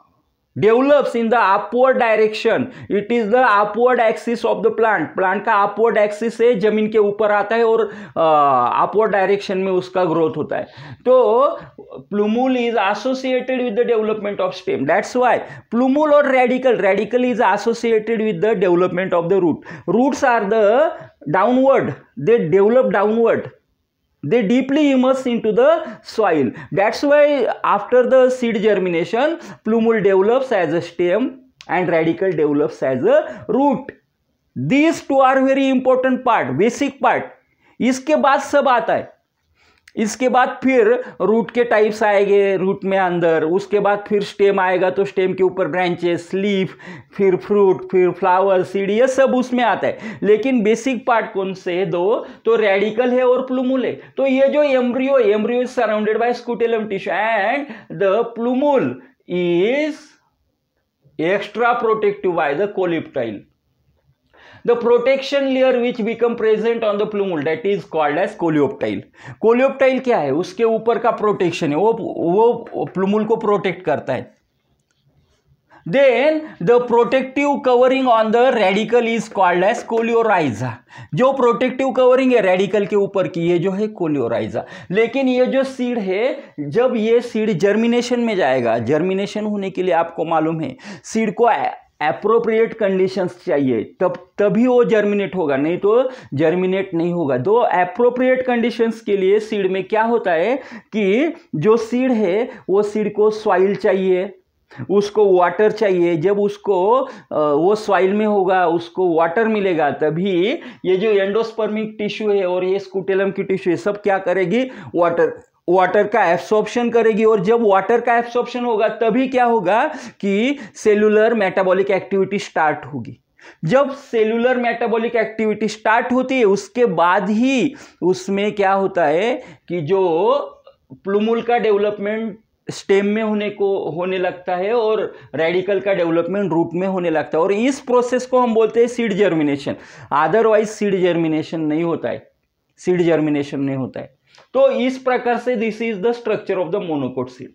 develops in the upward direction. It is the upward axis of the plant. Plant का upward axis है, जमीन के ऊपर आता है और upward direction में उसका ग्रोथ होता है. तो plumule is associated with the development of stem. That's why plumule or radical is associated with the development of the root. Roots are the downward. They develop downward. They deeply immerse into the soil. That's why after the seed germination, plumule develops as a stem and radical develops as a root. These two are very important part, basic part. इसके बाद सब आता है. इसके बाद फिर root के types आएंगे, रूट में अंदर. उसके बाद फिर स्टेम आएगा तो स्टेम के ऊपर ब्रांचेस, लीफ, फिर फ्रूट, फिर फ्लावर, सीड, ये सब उसमें आता है. लेकिन बेसिक पार्ट कौन से दो, तो रेडिकल है और प्लूमुल है. तो ये जो embryo is surrounded by scutellum tissue and the plumule is extra protective by the coleoptile. The protection layer which become present on the plumule, that is called as coleoptile. coleoptile क्या है, उसके ऊपर का protection है, वो plumule को protect करता है. Then the protective covering on the radical is called as coleorhiza. जो प्रोटेक्टिव कवरिंग है रेडिकल के ऊपर की, ये जो है कोलियोराइजा. लेकिन ये जो सीड है, जब ये सीड जर्मिनेशन में जाएगा, जर्मिनेशन होने के लिए आपको मालूम है सीड को एप्रोप्रिएट कंडीशंस चाहिए, तभी वो जर्मिनेट होगा, नहीं तो जर्मिनेट नहीं होगा. तो एप्रोप्रिएट कंडीशंस के लिए सीड में क्या होता है कि जो सीड है वो सीड को सॉइल चाहिए, उसको वाटर चाहिए. जब उसको वो सॉइल में होगा, उसको वाटर मिलेगा, तभी ये जो एंडोस्पर्मिक टिश्यू है और ये स्कूटेलम की टिश्यू है, सब क्या करेगी, वाटर का एब्सॉर्प्शन करेगी. और जब वाटर का एब्सॉर्प्शन होगा तभी क्या होगा कि सेलुलर मेटाबॉलिक एक्टिविटी स्टार्ट होगी. जब सेलुलर मेटाबॉलिक एक्टिविटी स्टार्ट होती है उसके बाद ही उसमें क्या होता है कि जो प्लूमुल का डेवलपमेंट स्टेम में होने लगता है और रेडिकल का डेवलपमेंट रूट में होने लगता है. और इस प्रोसेस को हम बोलते हैं seed germination. Otherwise seed germination नहीं होता है, सीड जर्मिनेशन नहीं होता है. तो इस प्रकार से this is the structure of the monocot seed.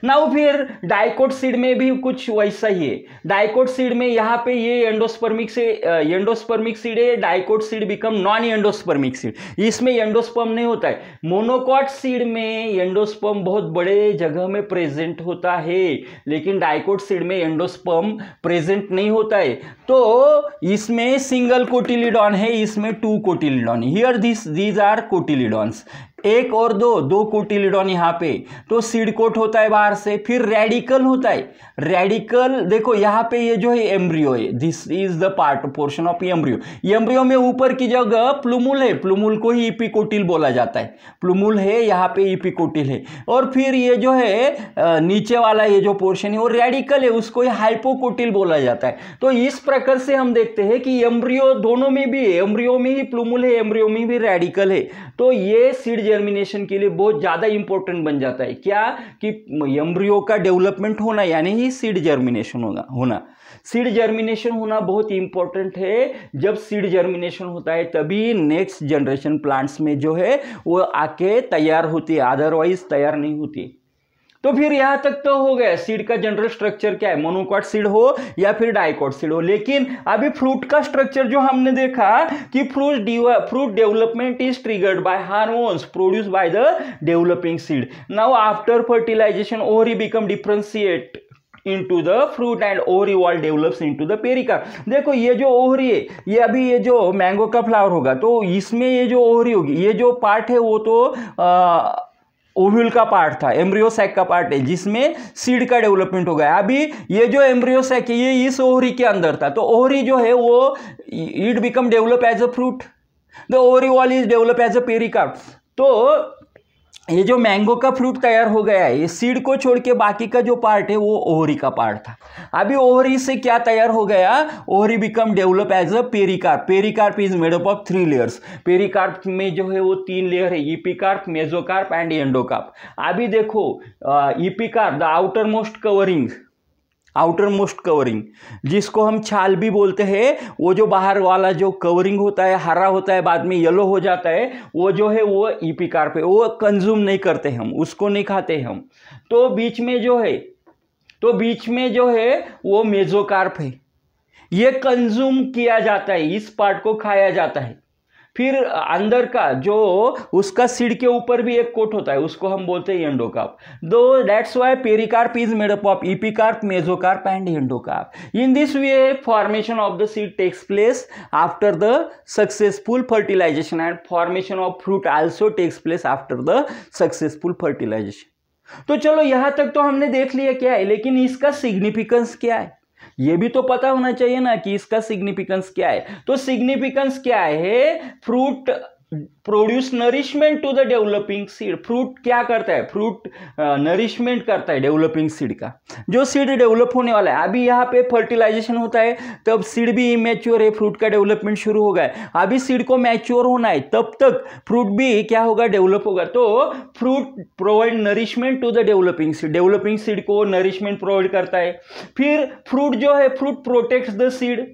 Now फिर डाइकोट सीड में भी कुछ वैसा ही है. डाइकोट सीड में यहाँ पे ये एंडोस्पर्मिक सीड है, dicot seed become non endospermic seed. इसमें एंडोस्पर्म नहीं होता है. मोनोकोट सीड में एंडोस्पर्म बहुत बड़े जगह में प्रेजेंट होता है, लेकिन डाइकोट सीड में एंडोस्पर्म प्रेजेंट नहीं होता है. तो इसमें सिंगल कोटिलिडॉन है, इसमें 2 कोटिलिडॉन. हियर दीज आर कोटिलिडॉन्स, एक और दो कोटिलिडॉन यहाँ पे. तो सीड कोट होता है बाहर से. फिर रेडिकल होता है. रेडिकल देखो यहाँ पे ये जो है एम्ब्रियो है, this is the portion of embryo. Embryo में ऊपर की जगह प्लूमुल है, प्लूमुल को ही इपिकोटिल बोला जाता है. प्लूमुल है, यहाँ पे इपिकोटिल है. और फिर ये जो है नीचे वाला ये जो पोर्शन है वो रेडिकल है, उसको हाइपोकोटिल बोला जाता है. तो इस प्रकार से हम देखते हैं कि एम्ब्रियो दोनों में भी है, एम्ब्रियो में ही प्लूमुल है, एम्ब्रियो में भी रेडिकल है. तो ये सीड जर्मिनेशन के लिए बहुत ज्यादा इंपॉर्टेंट बन जाता है. क्या कि एम्ब्रियो का डेवलपमेंट होना यानी ही सीड जर्मिनेशन होना. सीड जर्मिनेशन होना बहुत इंपॉर्टेंट है. जब सीड जर्मिनेशन होता है तभी नेक्स्ट जनरेशन प्लांट्स में जो है वो आके तैयार होती है, अदरवाइज तैयार नहीं होती. तो फिर यहां तक तो हो गया सीड का जनरल स्ट्रक्चर क्या है, मोनोकॉट सीड हो या फिर डाइकॉट सीड हो. लेकिन अभी फ्रूट का स्ट्रक्चर जो हमने देखा कि fruit development is triggered by hormones produce by the developing seed. Now after fertilization ovary become differentiate into the fruit and ovary wall develops into the pericarp. देखो ये जो ओवरी है, ये अभी ये जो मैंगो का फ्लावर होगा तो इसमें ये जो ओवरी होगी, ये जो पार्ट है वो तो ओव्यूल का पार्ट था, एम्ब्रियो सैक का पार्ट है जिसमें सीड का डेवलपमेंट हो गया. अभी ये जो एम्ब्रियो सैक है ये इस ओवरी के अंदर था, तो ओवरी जो है वो it become develop as a fruit. The ovary wall is develop as a pericarp. तो ये जो मैंगो का फ्रूट तैयार हो गया है, ये सीड को छोड़ के बाकी का जो पार्ट है वो ओवरी का पार्ट था. अभी ओवरी से क्या तैयार हो गया, ovary become develop as a pericarp. Pericarp is made up of 3 layers. Pericarp में जो है वो 3 लेयर है, इपिकार्प, मेसोकार्प एंड एंडोकार्प. अभी देखो epicarp the outer most covering outer most covering, जिसको हम छाल भी बोलते हैं, वो जो बाहर वाला जो कवरिंग होता है हरा होता है बाद में येलो हो जाता है, वो जो है वो इपिकार्प है, वो कंज्यूम नहीं करते हम, उसको नहीं खाते हम। तो बीच में जो है वो मेसोकार्प है, ये कंज्यूम किया जाता है, इस पार्ट को खाया जाता है। फिर अंदर का जो उसका सीड के ऊपर भी एक कोट होता है, उसको हम बोलते हैं एंडोकार्प। दो that's why pericarp is made up of epicarp, mesocarp and endocarp. In this way formation of the seed takes place after the successful fertilization and formation of fruit also takes place after the successful fertilization. तो चलो यहां तक तो हमने देख लिया क्या है, लेकिन इसका सिग्निफिकेंस क्या है ये भी तो पता होना चाहिए ना कि इसका सिग्निफिकेंस क्या है। तो सिग्निफिकेंस क्या है, fruit produce nourishment to the developing seed. Fruit क्या करता है, फ्रूट नरिशमेंट करता है डेवलपिंग सीड का, जो सीड डेवलप होने वाला है। अभी यहाँ पे फर्टिलाइजेशन होता है तब सीड भी इमेच्योर है, फ्रूट का डेवलपमेंट शुरू हो गया है। अभी सीड को मैच्योर होना है, तब तक फ्रूट भी क्या होगा, डेवलप होगा। तो fruit provide nourishment to the developing seed, developing seed को नरिशमेंट प्रोवाइड करता है। फिर फ्रूट जो है, fruit protects the seed,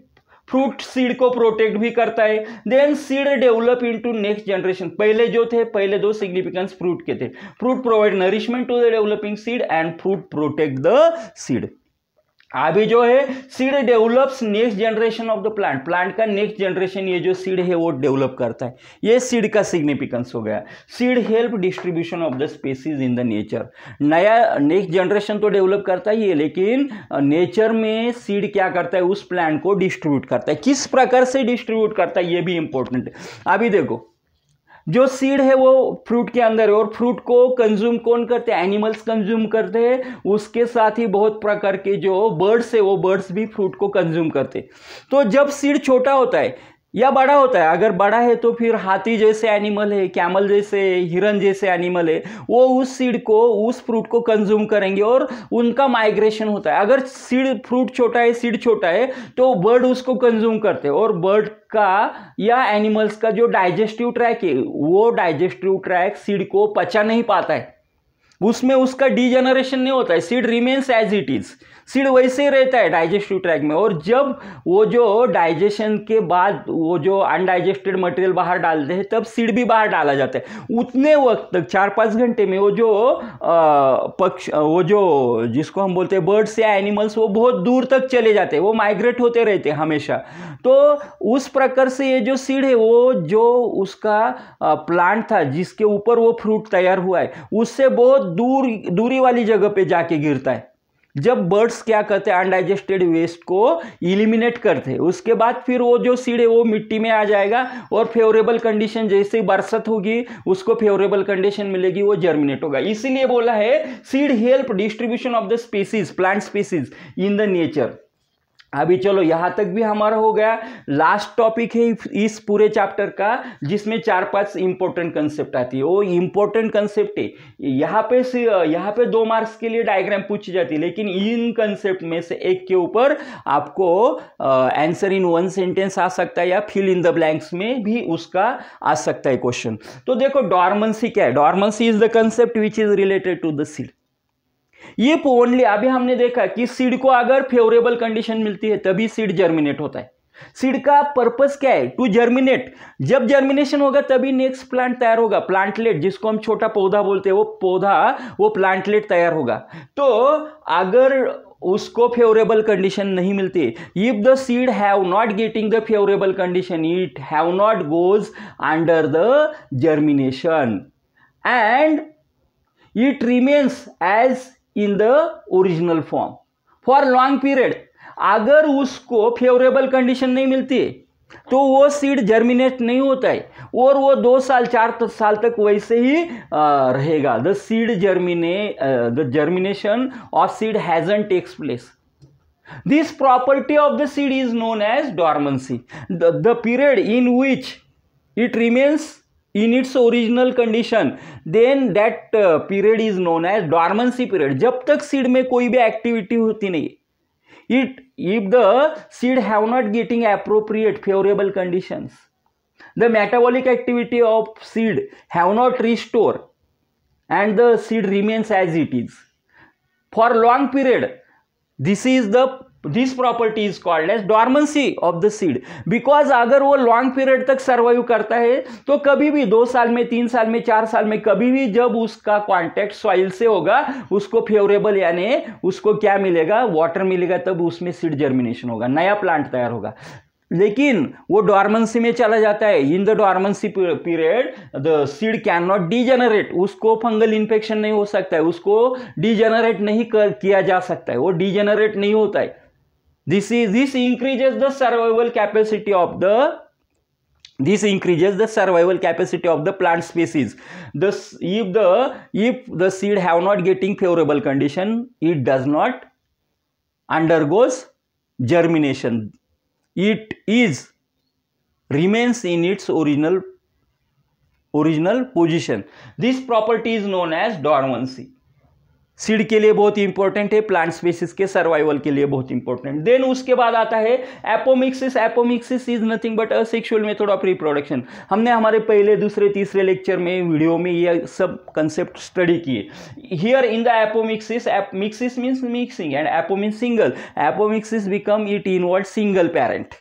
fruit seed को प्रोटेक्ट भी करता है। Then seed develop into next generation. पहले दो सिग्निफिकेंस फ्रूट के थे, fruit provide nourishment to the developing seed and fruit protect the seed. अभी जो है seed develops next generation of the plant, plant का नेक्स्ट जनरेशन ये जो सीड है वो डेवलप करता है। ये सीड का सिग्निफिकेंस हो गया। Seed help distribution of the species in the nature. नया नेक्स्ट जनरेशन तो डेवलप करता ही है, लेकिन नेचर में सीड क्या करता है, उस प्लांट को डिस्ट्रीब्यूट करता है। किस प्रकार से डिस्ट्रीब्यूट करता है ये भी इंपॉर्टेंट है। अभी देखो, जो सीड है वो फ्रूट के अंदर है और फ्रूट को कंज्यूम कौन करते हैं, एनिमल्स कंज्यूम करते हैं। उसके साथ ही बहुत प्रकार के जो बर्ड्स है, वो बर्ड्स भी फ्रूट को कंज्यूम करते हैं। तो जब सीड छोटा होता है या बड़ा होता है, अगर बड़ा है तो फिर हाथी जैसे एनिमल है, कैमल जैसे, हिरन जैसे एनिमल है, वो उस सीड को, उस फ्रूट को कंज्यूम करेंगे और उनका माइग्रेशन होता है। अगर फ्रूट छोटा है, सीड छोटा है, तो बर्ड उसको कंज्यूम करते हैं और बर्ड का या एनिमल्स का जो डाइजेस्टिव ट्रैक है, वो डाइजेस्टिव ट्रैक सीड को पचा नहीं पाता है, उसमें उसका डीजेनरेशन नहीं होता है, seed remains as it is, seed वैसे ही रहता है डाइजेस्टिव ट्रैक में। और जब वो जो डाइजेशन के बाद वो जो अनडाइजेस्टेड मटेरियल बाहर डालते हैं, तब सीड भी बाहर डाला जाता है। उतने वक्त तक 4-5 घंटे में वो जो वो जो जिसको हम बोलते हैं बर्ड्स या एनिमल्स, वो बहुत दूर तक चले जाते हैं, वो माइग्रेट होते रहते हैं हमेशा। तो उस प्रकार से ये जो सीड है, वो जो उसका प्लांट था जिसके ऊपर वो फ्रूट तैयार हुआ है, उससे बहुत दूरी वाली जगह पे जाके गिरता है। जब बर्ड्स क्या करते हैं, अनडाइजेस्टेड वेस्ट को इलिमिनेट करते हैं, उसके बाद फिर वो जो सीड है वो मिट्टी में आ जाएगा और फेवरेबल कंडीशन, जैसे बरसात होगी उसको फेवरेबल कंडीशन मिलेगी, वो जर्मिनेट होगा। इसीलिए बोला है seed help distribution of the species, plant species in the nature. अभी चलो यहां तक भी हमारा हो गया। लास्ट टॉपिक है इस पूरे चैप्टर का, जिसमें 4-5 इंपॉर्टेंट कंसेप्ट आती है। वो इंपॉर्टेंट कंसेप्ट है, यहाँ पे 2 मार्क्स के लिए डायग्राम पूछी जाती है, लेकिन इन कंसेप्ट में से एक के ऊपर आपको आंसर इन 1 सेंटेंस आ सकता है या फिल इन द ब्लैंक्स में भी उसका आ सकता है क्वेश्चन। तो देखो डॉर्मेंसी क्या है। Dormancy is the concept which is related to the seed. ये ओनली, अभी हमने देखा कि सीड को अगर फेवरेबल कंडीशन मिलती है तभी सीड जर्मिनेट होता है। सीड का पर्पस क्या है, टू जर्मिनेट। जब जर्मिनेशन होगा तभी नेक्स्ट प्लांट तैयार होगा, प्लांटलेट, जिसको हम छोटा पौधा बोलते हैं, वो प्लांटलेट तैयार होगा। तो अगर उसको फेवरेबल कंडीशन नहीं मिलती, if the seed have not getting the favourable condition, it have not goes under the germination and it remains as in the original form for long period. अगर उसको फेवरेबल कंडीशन नहीं मिलती है तो वो seed germinate नहीं होता है और वो 2 साल 4 साल तक वैसे ही रहेगा। The germination of seed hasn't takes place. This property of the seed is known as dormancy. The period in which it remains in its original condition, then that period is known as dormancy period. जब तक seed में कोई भी activity होती नहीं, if the seed have not getting appropriate favorable conditions, the metabolic activity of seed have not restored and the seed remains as it is for long period, this property is called as dormancy of the seed, because अगर वो long period तक survive करता है तो कभी भी 2 साल में, 3 साल में, 4 साल में, कभी भी जब उसका कॉन्टैक्ट सॉइल से होगा उसको फेवरेबल यानी उसको क्या मिलेगा, वाटर मिलेगा, तब उसमें सीड जर्मिनेशन होगा, नया प्लांट तैयार होगा। लेकिन वो डॉर्मेंसी में चला जाता है, in the dormancy period the seed can not degenerate, उसको फंगल इन्फेक्शन नहीं हो सकता है, उसको डीजेनरेट नहीं किया जा सकता है, वो डीजेनरेट नहीं होता है। This increases the survival capacity of the plant species. If the seed have not getting favorable condition, it does not undergoes germination. It remains in its original position. This property is known as dormancy. Seed के लिए बहुत important है, plant species के survival के लिए बहुत important. Then उसके बाद आता है apomixis. Apomixis is nothing but asexual method of reproduction. हमने हमारे पहले, दूसरे, तीसरे लेक्चर में, वीडियो में ये सब कंसेप्ट स्टडी किए। Here in the apomixis, mixis means mixing and apo means single. Apomixis become it invert single parent,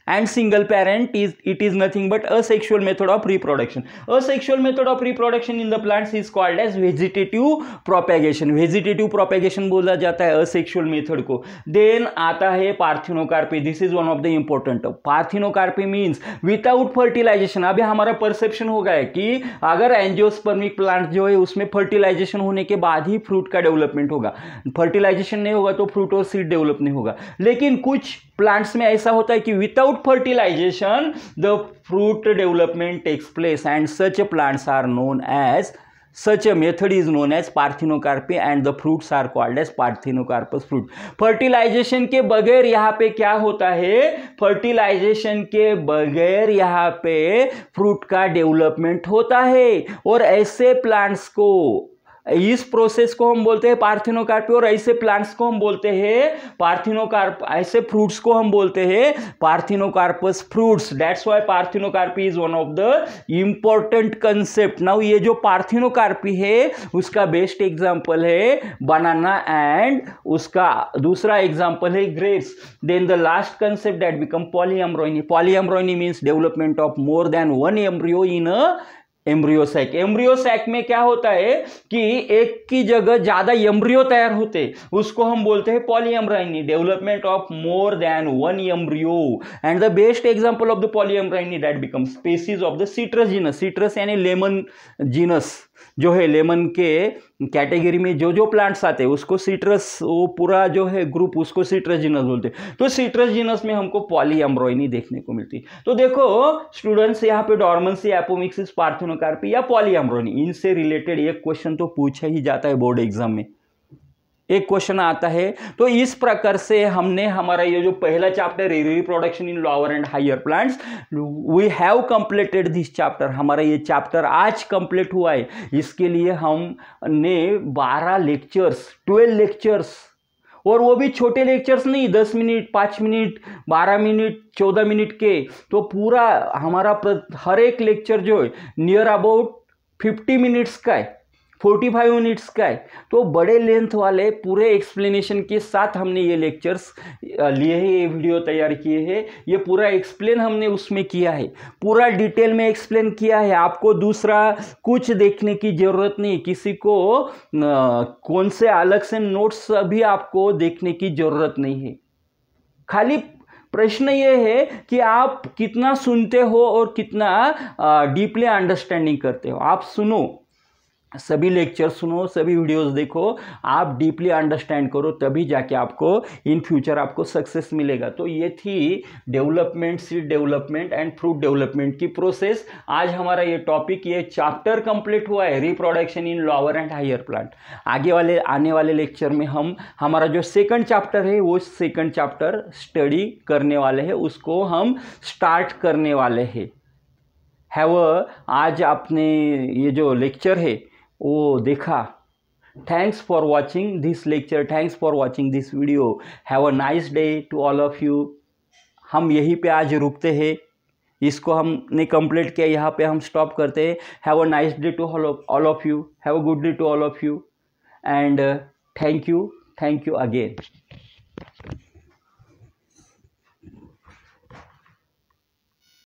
and single parent is nothing but asexual method of reproduction. Asexual method of reproduction in the plants is called as vegetative propagation. Vegetative propagation बोला जाता है asexual method को। Then आता है parthenocarpy. This is one of the important. Parthenocarpy means without fertilization। अभी हमारा perception हो गया है कि अगर एंजियोस्पर्मिक प्लांट जो है उसमें फर्टिलाइजेशन होने के बाद ही फ्रूट का डेवलपमेंट होगा, फर्टिलाइजेशन नहीं होगा तो फ्रूट और सीड डेवलप नहीं होगा। लेकिन कुछ प्लांट्स में ऐसा होता है कि without fertilization the fruit development takes place, and such plants are known as, such a method is known as parthenocarpy and the fruits are called as parthenocarpous fruit. Fertilization के बगैर यहाँ पे क्या होता है, फर्टिलाइजेशन के बगैर यहाँ पे फ्रूट का डेवलपमेंट होता है। और ऐसे प्लांट्स को, इस प्रोसेस को हम बोलते हैं पार्थिनोकार्पी, और ऐसे प्लांट्स को हम बोलते हैं पार्थिनोकार्प, ऐसे फ्रूट्स को हम बोलते हैं parthenocarpous fruits. That's why parthenocarpy is one of the important concept. Now ये जो पार्थिनोकार्पी है उसका बेस्ट एग्जांपल है बनाना एंड उसका दूसरा एग्जांपल है grapes. Then the last concept that become polyembryony. Polyembryony means development of more than one embryo in a embryo sac. Embryo sac में क्या होता है कि एक की जगह ज्यादा एम्ब्रियो तैयार होते, उसको हम बोलते हैं polyembryony, development of more than one embryo. And the best example of the polyembryony that become species of the citrus genus. Citrus यानी लेमन जीनस जो है, लेमन के कैटेगरी में जो जो प्लांट्स आते हैं उसको सिट्रस, वो पूरा जो है ग्रुप उसको सिट्रस जीनस बोलते हैं। तो सिट्रस जीनस में हमको पॉलीएम्ब्रॉयनी देखने को मिलती है। तो देखो स्टूडेंट्स, यहाँ पे डॉर्मेंसी, एपोमिक्सिस, पार्थिनोकार्पी या पॉलीएम्ब्रॉयनी, इनसे रिलेटेड एक क्वेश्चन तो पूछा ही जाता है बोर्ड एग्जाम में, एक क्वेश्चन आता है। तो इस प्रकार से हमने हमारा ये जो पहला चैप्टर है reproduction in lower and higher plants, we have completed this chapter. हमारा ये चैप्टर आज कंप्लीट हुआ है। इसके लिए हमने 12 लेक्चर्स, 12 लेक्चर्स, और वो भी छोटे लेक्चर्स नहीं, 10 मिनट, 5 मिनट, 12 मिनट, 14 मिनट के। तो पूरा हमारा हर एक लेक्चर जो है नियर अबाउट 50 मिनट्स का है, 45 मिनट्स का है। तो बड़े लेंथ वाले पूरे एक्सप्लेनेशन के साथ हमने ये लेक्चर्स लिए हैं, ये वीडियो तैयार किए हैं। ये पूरा एक्सप्लेन हमने उसमें किया है, पूरा डिटेल में एक्सप्लेन किया है। आपको दूसरा कुछ देखने की ज़रूरत नहीं, किसी को कौन से अलग से नोट्स अभी आपको देखने की ज़रूरत नहीं है। खाली प्रश्न ये है कि आप कितना सुनते हो और कितना डीपली अंडरस्टैंडिंग करते हो। आप सुनो, सभी लेक्चर सुनो, सभी वीडियोस देखो, आप डीपली अंडरस्टैंड करो, तभी जाके आपको इन फ्यूचर आपको सक्सेस मिलेगा। तो ये थी development, seed development and fruit development की प्रोसेस। आज हमारा ये टॉपिक, ये चैप्टर कंप्लीट हुआ है, reproduction in lower and higher plant. आने वाले लेक्चर में हम हमारा जो सेकंड चैप्टर है वो सेकंड चैप्टर स्टडी करने वाले हैं, उसको हम स्टार्ट करने वाले हैं। आज आपने ये जो लेक्चर है वो देखा। Thanks for watching this lecture, thanks for watching this video. Have a nice day to all of you. हम यहीं पे आज रुकते हैं, इसको हमने कंप्लीट किया, यहाँ पे हम स्टॉप करते हैं। Have a nice day to all of you, have a good day to all of you and thank you again.